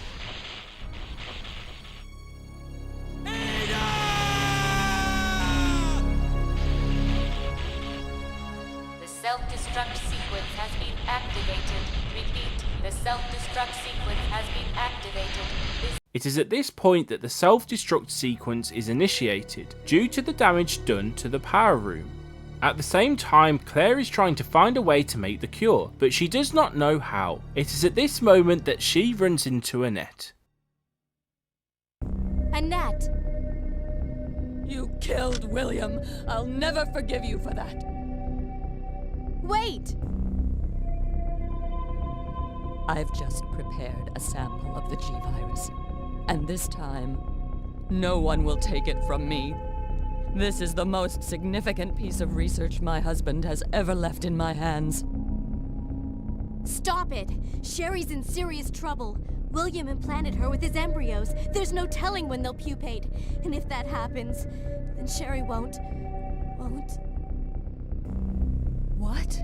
self-destruct sequence has been activated. Repeat, the self-destruct sequence has been activated. It is at this point that the self-destruct sequence is initiated, due to the damage done to the power room. At the same time, Claire is trying to find a way to make the cure, but she does not know how. It is at this moment that she runs into Annette. Annette! You killed William. I'll never forgive you for that. Wait! I've just prepared a sample of the G-Virus. And this time, no one will take it from me. This is the most significant piece of research my husband has ever left in my hands. Stop it! Sherry's in serious trouble. William implanted her with his embryos. There's no telling when they'll pupate. And if that happens, then Sherry won't... What?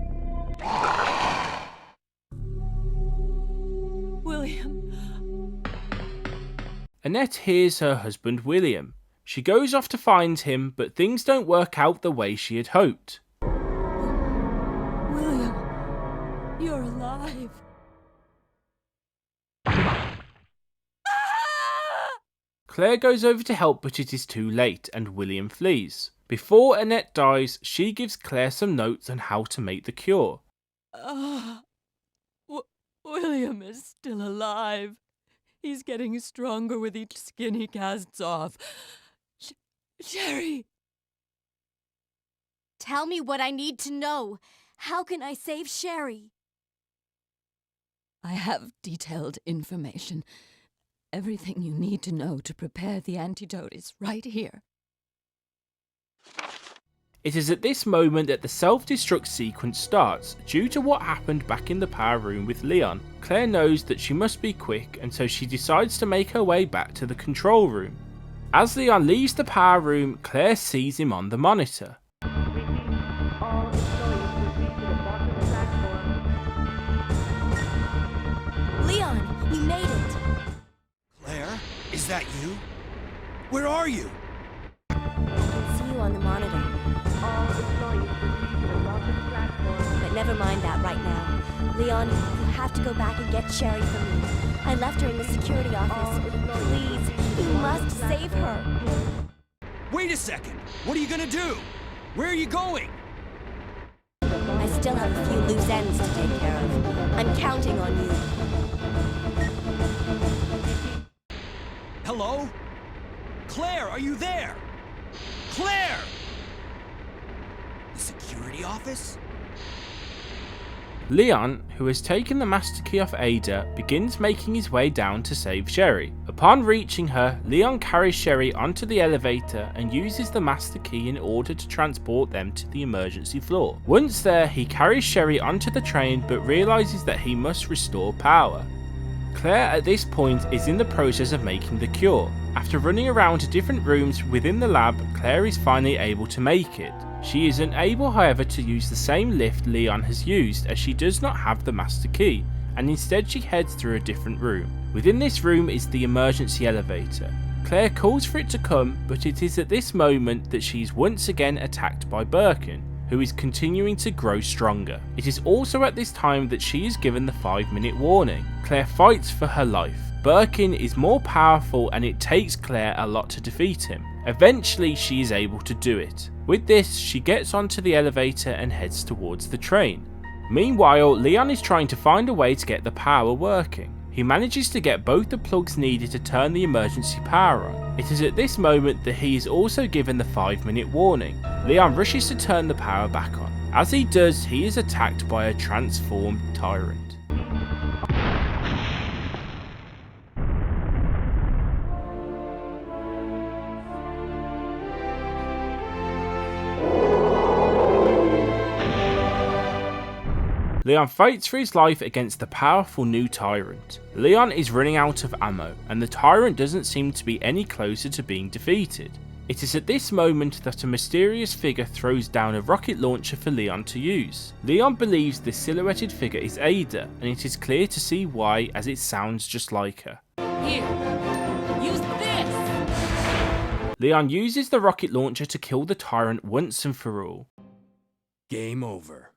William... Annette hears her husband William. She goes off to find him, but things don't work out the way she had hoped. William, you're alive. Claire goes over to help, but it is too late and William flees. Before Annette dies, she gives Claire some notes on how to make the cure. William is still alive. He's getting stronger with each skin he casts off. Sherry! Tell me what I need to know. How can I save Sherry? I have detailed information. Everything you need to know to prepare the antidote is right here. It is at this moment that the self-destruct sequence starts, due to what happened back in the power room with Leon. Claire knows that she must be quick, and so she decides to make her way back to the control room. As Leon leaves the power room, Claire sees him on the monitor. Leon, we made it! Claire, is that you? Where are you? I can see you on the monitor. All employees proceed to the launch platform. But never mind that right now. Leon, you have to go back and get Sherry for me. I left her in the security office. Please, you must save her. Wait a second! What are you gonna do? Where are you going? I still have a few loose ends to take care of. I'm counting on you. Hello? Claire, are you there? Claire! The security office? Leon, who has taken the master key off Ada, begins making his way down to save Sherry. Upon reaching her, Leon carries Sherry onto the elevator and uses the master key in order to transport them to the emergency floor. Once there, he carries Sherry onto the train but realizes that he must restore power. Claire at this point is in the process of making the cure. After running around to different rooms within the lab, Claire is finally able to make it. She is unable, however, to use the same lift Leon has used, as she does not have the master key, and instead she heads through a different room. Within this room is the emergency elevator. Claire calls for it to come, but it is at this moment that she is once again attacked by Birkin, who is continuing to grow stronger. It is also at this time that she is given the 5-minute warning. Claire fights for her life. Birkin is more powerful and it takes Claire a lot to defeat him. Eventually she is able to do it. With this, she gets onto the elevator and heads towards the train. Meanwhile, Leon is trying to find a way to get the power working. He manages to get both the plugs needed to turn the emergency power on. It is at this moment that he is also given the 5-minute warning. Leon rushes to turn the power back on. As he does, he is attacked by a transformed tyrant. Leon fights for his life against the powerful new tyrant. Leon is running out of ammo, and the tyrant doesn't seem to be any closer to being defeated. It is at this moment that a mysterious figure throws down a rocket launcher for Leon to use. Leon believes this silhouetted figure is Ada, and it is clear to see why, as it sounds just like her. Here, use this! Leon uses the rocket launcher to kill the tyrant once and for all. Game over.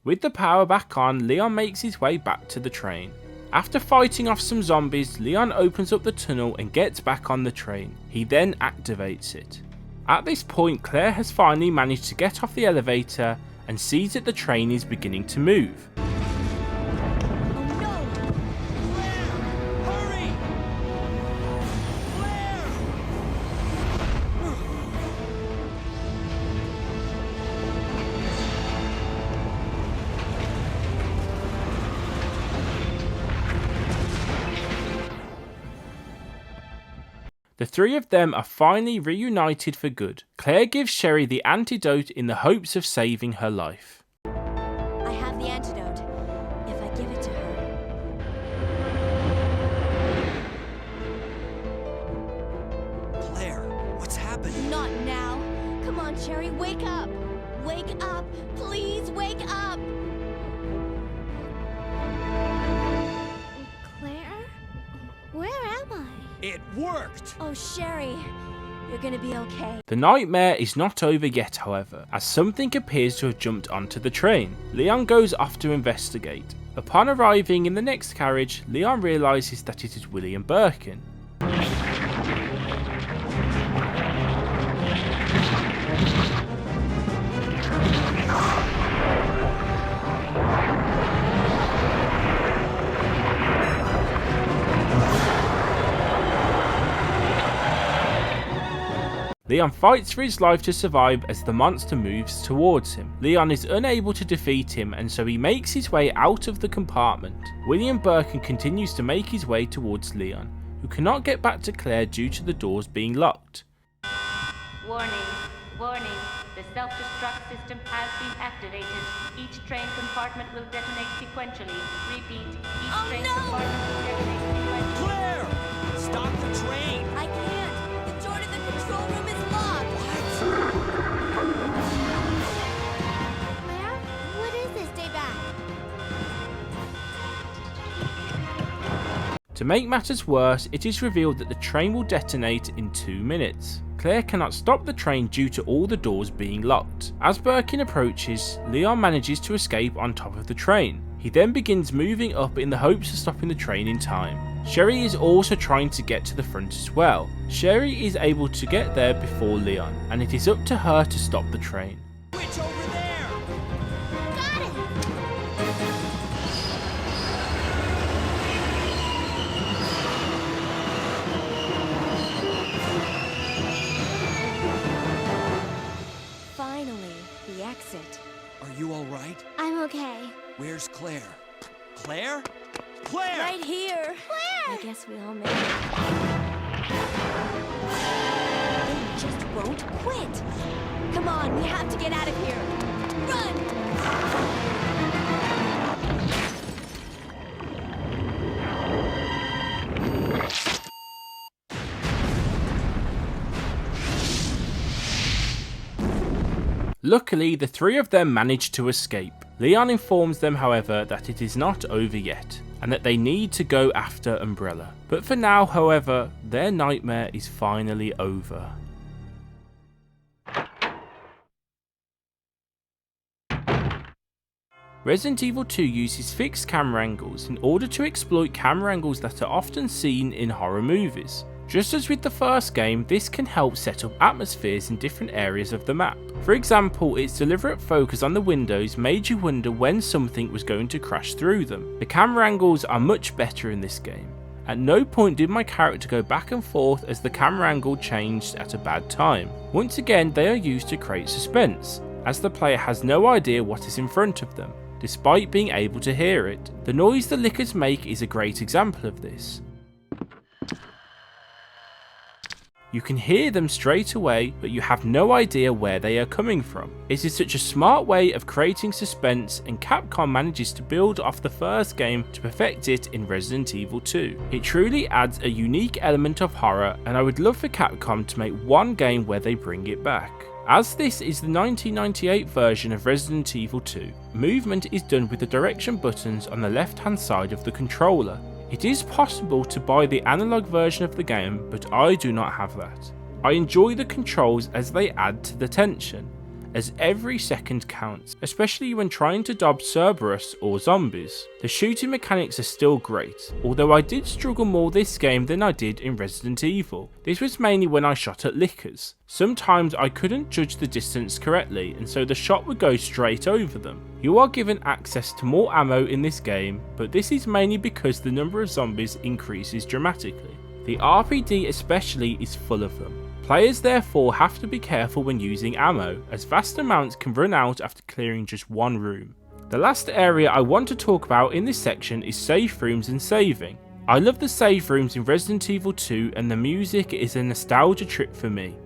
With the power back on, Leon makes his way back to the train. After fighting off some zombies, Leon opens up the tunnel and gets back on the train. He then activates it. At this point, Claire has finally managed to get off the elevator and sees that the train is beginning to move. The three of them are finally reunited for good. Claire gives Sherry the antidote in the hopes of saving her life. I have the antidote, if I give it to her. Claire, what's happening? Not now. Come on, Sherry, wake up. Wake up. Please wake up. Claire? Where am I? It worked! Oh, Sherry, you're gonna be okay. The nightmare is not over yet, however, as something appears to have jumped onto the train. Leon goes off to investigate. Upon arriving in the next carriage, Leon realises that it is William Birkin. Leon fights for his life to survive as the monster moves towards him. Leon is unable to defeat him, and so he makes his way out of the compartment. William Birkin continues to make his way towards Leon, who cannot get back to Claire due to the doors being locked. Warning, warning. The self-destruct system has been activated. Each train compartment will detonate sequentially. Repeat, each train compartment will detonate sequentially. Claire! Stop the train! I can't. The door to the control room is locked. Claire? What is this? Stay back. To make matters worse, it is revealed that the train will detonate in 2 minutes. Claire cannot stop the train due to all the doors being locked. As Birkin approaches, Leon manages to escape on top of the train. He then begins moving up in the hopes of stopping the train in time. Sherry is also trying to get to the front as well. Sherry is able to get there before Leon, and it is up to her to stop the train. Switch over there! Got it! Finally, the exit. Are you all right? I'm okay. Where's Claire? Claire? Claire! Right here. Claire! I guess we all made it. They just won't quit. Come on, we have to get out of here. Run! Luckily, the three of them manage to escape. Leon informs them, however, that it is not over yet, and that they need to go after Umbrella. But for now, however, their nightmare is finally over. Resident Evil 2 uses fixed camera angles in order to exploit camera angles that are often seen in horror movies. Just as with the first game, this can help set up atmospheres in different areas of the map. For example, its deliberate focus on the windows made you wonder when something was going to crash through them. The camera angles are much better in this game. At no point did my character go back and forth as the camera angle changed at a bad time. Once again, they are used to create suspense, as the player has no idea what is in front of them, despite being able to hear it. The noise the lickers make is a great example of this. You can hear them straight away, but you have no idea where they are coming from. It is such a smart way of creating suspense, and Capcom manages to build off the first game to perfect it in Resident Evil 2. It truly adds a unique element of horror, and I would love for Capcom to make one game where they bring it back. As this is the 1998 version of Resident Evil 2, movement is done with the direction buttons on the left hand side of the controller. It is possible to buy the analog version of the game, but I do not have that. I enjoy the controls as they add to the tension, as every second counts, especially when trying to dodge Cerberus or zombies. The shooting mechanics are still great, although I did struggle more this game than I did in Resident Evil. This was mainly when I shot at lickers. Sometimes I couldn't judge the distance correctly, and so the shot would go straight over them. You are given access to more ammo in this game, but this is mainly because the number of zombies increases dramatically. The RPD especially is full of them. Players therefore have to be careful when using ammo, as vast amounts can run out after clearing just one room. The last area I want to talk about in this section is safe rooms and saving. I love the save rooms in Resident Evil 2 and the music is a nostalgia trip for me.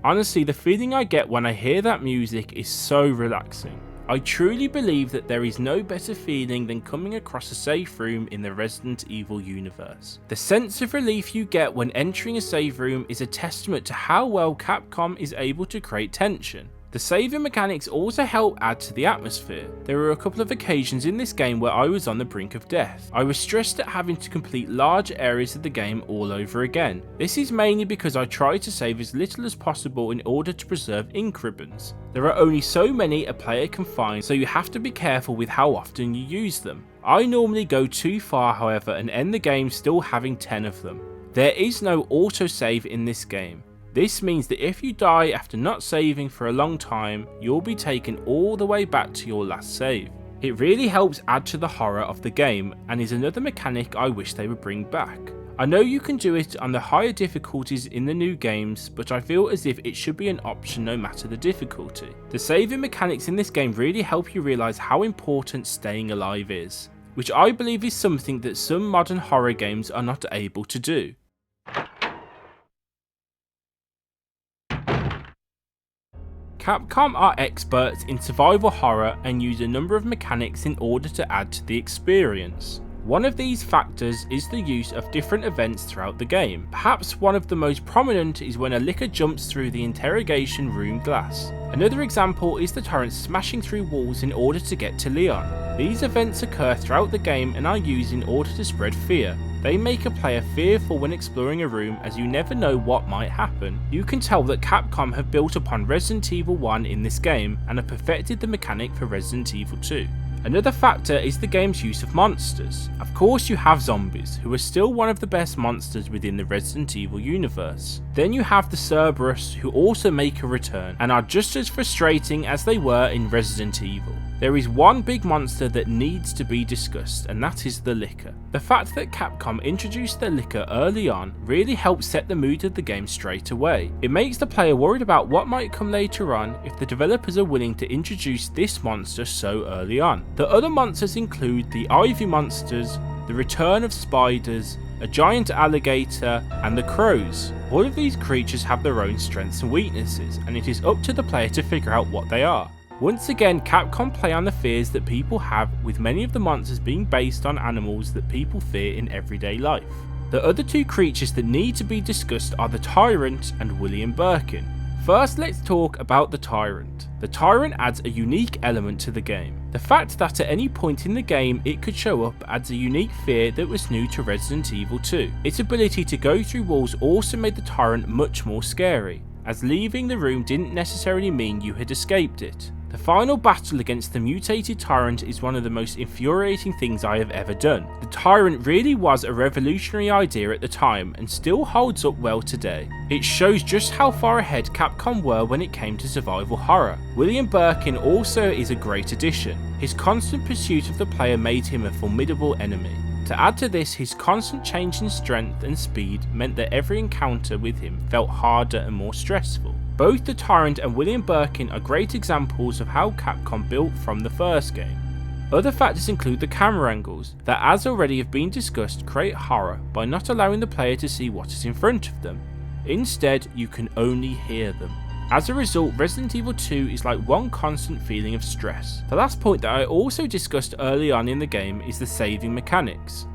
Honestly, the feeling I get when I hear that music is so relaxing. I truly believe that there is no better feeling than coming across a safe room in the Resident Evil universe. The sense of relief you get when entering a save room is a testament to how well Capcom is able to create tension. The saving mechanics also help add to the atmosphere. There were a couple of occasions in this game where I was on the brink of death. I was stressed at having to complete large areas of the game all over again. This is mainly because I try to save as little as possible in order to preserve ink ribbons. There are only so many a player can find, so you have to be careful with how often you use them. I normally go too far, however, and end the game still having 10 of them. There is no autosave in this game. This means that if you die after not saving for a long time, you'll be taken all the way back to your last save. It really helps add to the horror of the game and is another mechanic I wish they would bring back. I know you can do it on the higher difficulties in the new games, but I feel as if it should be an option no matter the difficulty. The saving mechanics in this game really help you realise how important staying alive is, which I believe is something that some modern horror games are not able to do. Capcom are experts in survival horror and use a number of mechanics in order to add to the experience. One of these factors is the use of different events throughout the game. Perhaps one of the most prominent is when a licker jumps through the interrogation room glass. Another example is the tyrant smashing through walls in order to get to Leon. These events occur throughout the game and are used in order to spread fear. They make a player fearful when exploring a room as you never know what might happen. You can tell that Capcom have built upon Resident Evil 1 in this game and have perfected the mechanic for Resident Evil 2. Another factor is the game's use of monsters. Of course you have zombies, who are still one of the best monsters within the Resident Evil universe. Then you have the Cerberus, who also make a return and are just as frustrating as they were in Resident Evil. There is one big monster that needs to be discussed, and that is the Licker. The fact that Capcom introduced the Licker early on really helps set the mood of the game straight away. It makes the player worried about what might come later on if the developers are willing to introduce this monster so early on. The other monsters include the Ivy monsters, the return of spiders, a giant alligator, and the crows. All of these creatures have their own strengths and weaknesses, and it is up to the player to figure out what they are. Once again, Capcom play on the fears that people have, with many of the monsters being based on animals that people fear in everyday life. The other two creatures that need to be discussed are the Tyrant and William Birkin. First, let's talk about the Tyrant. The Tyrant adds a unique element to the game. The fact that at any point in the game it could show up adds a unique fear that was new to Resident Evil 2. Its ability to go through walls also made the Tyrant much more scary, as leaving the room didn't necessarily mean you had escaped it. The final battle against the mutated Tyrant is one of the most infuriating things I have ever done. The Tyrant really was a revolutionary idea at the time and still holds up well today. It shows just how far ahead Capcom were when it came to survival horror. William Birkin also is a great addition. His constant pursuit of the player made him a formidable enemy. To add to this, his constant change in strength and speed meant that every encounter with him felt harder and more stressful. Both the Tyrant and William Birkin are great examples of how Capcom built from the first game. Other factors include the camera angles, that as already have been discussed create horror by not allowing the player to see what is in front of them. Instead, you can only hear them. As a result, Resident Evil 2 is like one constant feeling of stress. The last point that I also discussed early on in the game is the saving mechanics.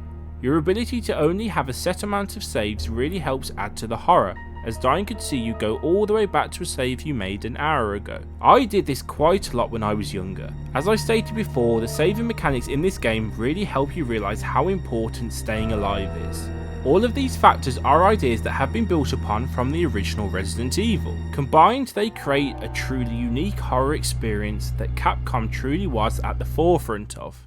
Your ability to only have a set amount of saves really helps add to the horror, as dying could see you go all the way back to a save you made an hour ago. I did this quite a lot when I was younger. As I stated before, the saving mechanics in this game really help you realise how important staying alive is. All of these factors are ideas that have been built upon from the original Resident Evil. Combined, they create a truly unique horror experience that Capcom truly was at the forefront of.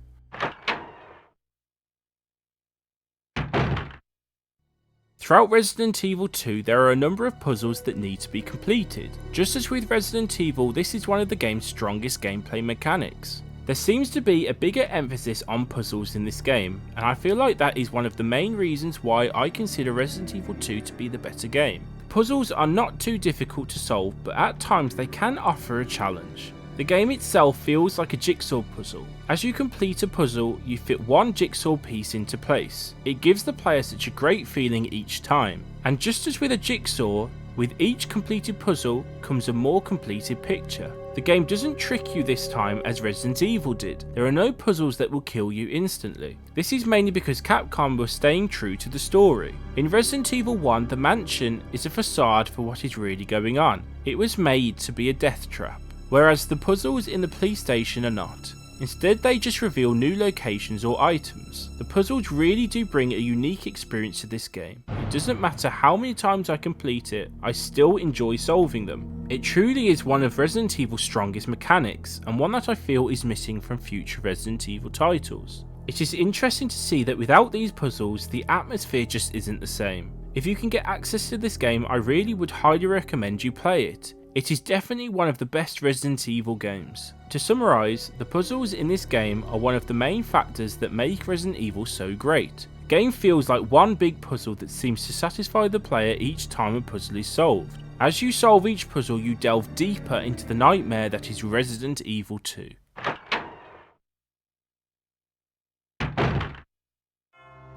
Throughout Resident Evil 2, there are a number of puzzles that need to be completed. Just as with Resident Evil, this is one of the game's strongest gameplay mechanics. There seems to be a bigger emphasis on puzzles in this game, and I feel like that is one of the main reasons why I consider Resident Evil 2 to be the better game. Puzzles are not too difficult to solve, but at times they can offer a challenge. The game itself feels like a jigsaw puzzle. As you complete a puzzle, you fit one jigsaw piece into place. It gives the player such a great feeling each time. And just as with a jigsaw, with each completed puzzle comes a more completed picture. The game doesn't trick you this time as Resident Evil did. There are no puzzles that will kill you instantly. This is mainly because Capcom was staying true to the story. In Resident Evil 1, the mansion is a facade for what is really going on. It was made to be a death trap. Whereas the puzzles in the police station are not. Instead, they just reveal new locations or items. The puzzles really do bring a unique experience to this game. It doesn't matter how many times I complete it, I still enjoy solving them. It truly is one of Resident Evil's strongest mechanics, and one that I feel is missing from future Resident Evil titles. It is interesting to see that without these puzzles, the atmosphere just isn't the same. If you can get access to this game, I really would highly recommend you play it. It is definitely one of the best Resident Evil games. To summarise, the puzzles in this game are one of the main factors that make Resident Evil so great. The game feels like one big puzzle that seems to satisfy the player each time a puzzle is solved. As you solve each puzzle, you delve deeper into the nightmare that is Resident Evil 2.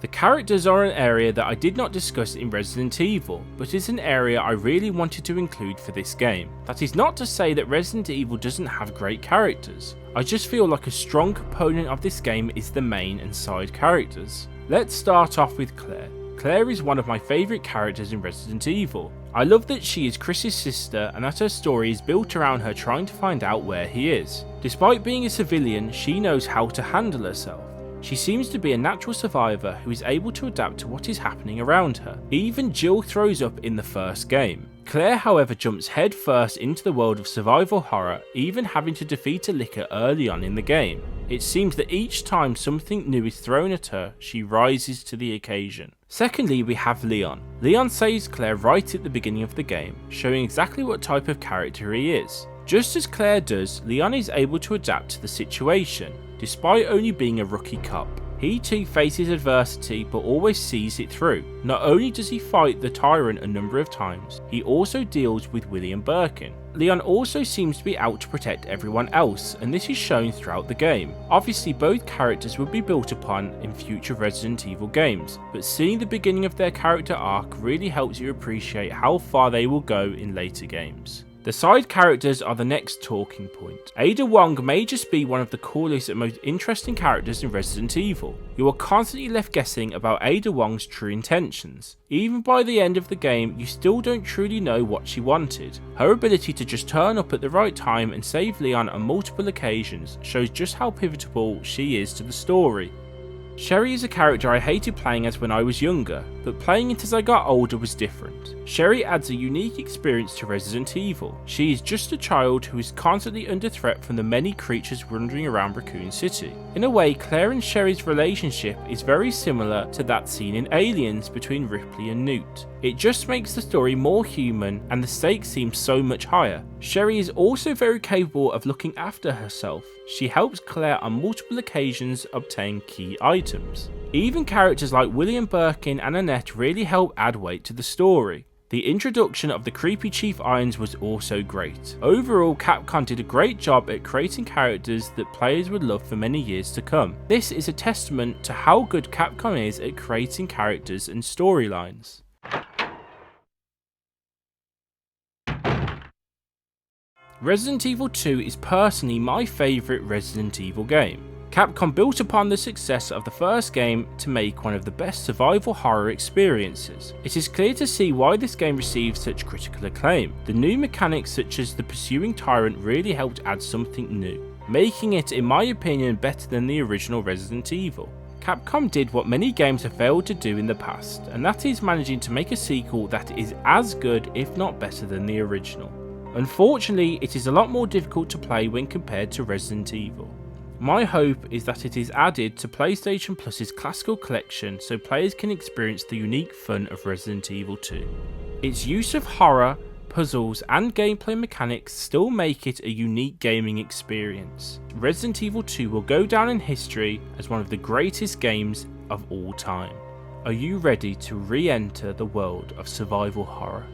The characters are an area that I did not discuss in Resident Evil, but is an area I really wanted to include for this game. That is not to say that Resident Evil doesn't have great characters. I just feel like a strong component of this game is the main and side characters. Let's start off with Claire. Claire is one of my favourite characters in Resident Evil. I love that she is Chris's sister and that her story is built around her trying to find out where he is. Despite being a civilian, she knows how to handle herself. She seems to be a natural survivor who is able to adapt to what is happening around her. Even Jill throws up in the first game. Claire, however, jumps head first into the world of survival horror, even having to defeat a Licker early on in the game. It seems that each time something new is thrown at her, she rises to the occasion. Secondly, we have Leon. Leon saves Claire right at the beginning of the game, showing exactly what type of character he is. Just as Claire does, Leon is able to adapt to the situation. Despite only being a rookie cop, he too faces adversity but always sees it through. Not only does he fight the Tyrant a number of times, he also deals with William Birkin. Leon also seems to be out to protect everyone else, and this is shown throughout the game. Obviously both characters would be built upon in future Resident Evil games, but seeing the beginning of their character arc really helps you appreciate how far they will go in later games. The side characters are the next talking point. Ada Wong may just be one of the coolest and most interesting characters in Resident Evil. You are constantly left guessing about Ada Wong's true intentions. Even by the end of the game, you still don't truly know what she wanted. Her ability to just turn up at the right time and save Leon on multiple occasions shows just how pivotal she is to the story. Sherry is a character I hated playing as when I was younger, but playing it as I got older was different. Sherry adds a unique experience to Resident Evil. She is just a child who is constantly under threat from the many creatures wandering around Raccoon City. In a way, Claire and Sherry's relationship is very similar to that seen in Aliens between Ripley and Newt. It just makes the story more human and the stakes seem so much higher. Sherry is also very capable of looking after herself. She helps Claire on multiple occasions obtain key items. Even characters like William Birkin and Annette really help add weight to the story. The introduction of the creepy Chief Irons was also great. Overall, Capcom did a great job at creating characters that players would love for many years to come. This is a testament to how good Capcom is at creating characters and storylines. Resident Evil 2 is personally my favourite Resident Evil game. Capcom built upon the success of the first game to make one of the best survival horror experiences. It is clear to see why this game received such critical acclaim. The new mechanics such as the pursuing Tyrant really helped add something new, making it, in my opinion, better than the original Resident Evil. Capcom did what many games have failed to do in the past, and that is managing to make a sequel that is as good if not better than the original. Unfortunately, it is a lot more difficult to play when compared to Resident Evil. My hope is that it is added to PlayStation Plus's classical collection so players can experience the unique fun of Resident Evil 2. Its use of horror, puzzles and gameplay mechanics still make it a unique gaming experience. Resident Evil 2 will go down in history as one of the greatest games of all time. Are you ready to re-enter the world of survival horror?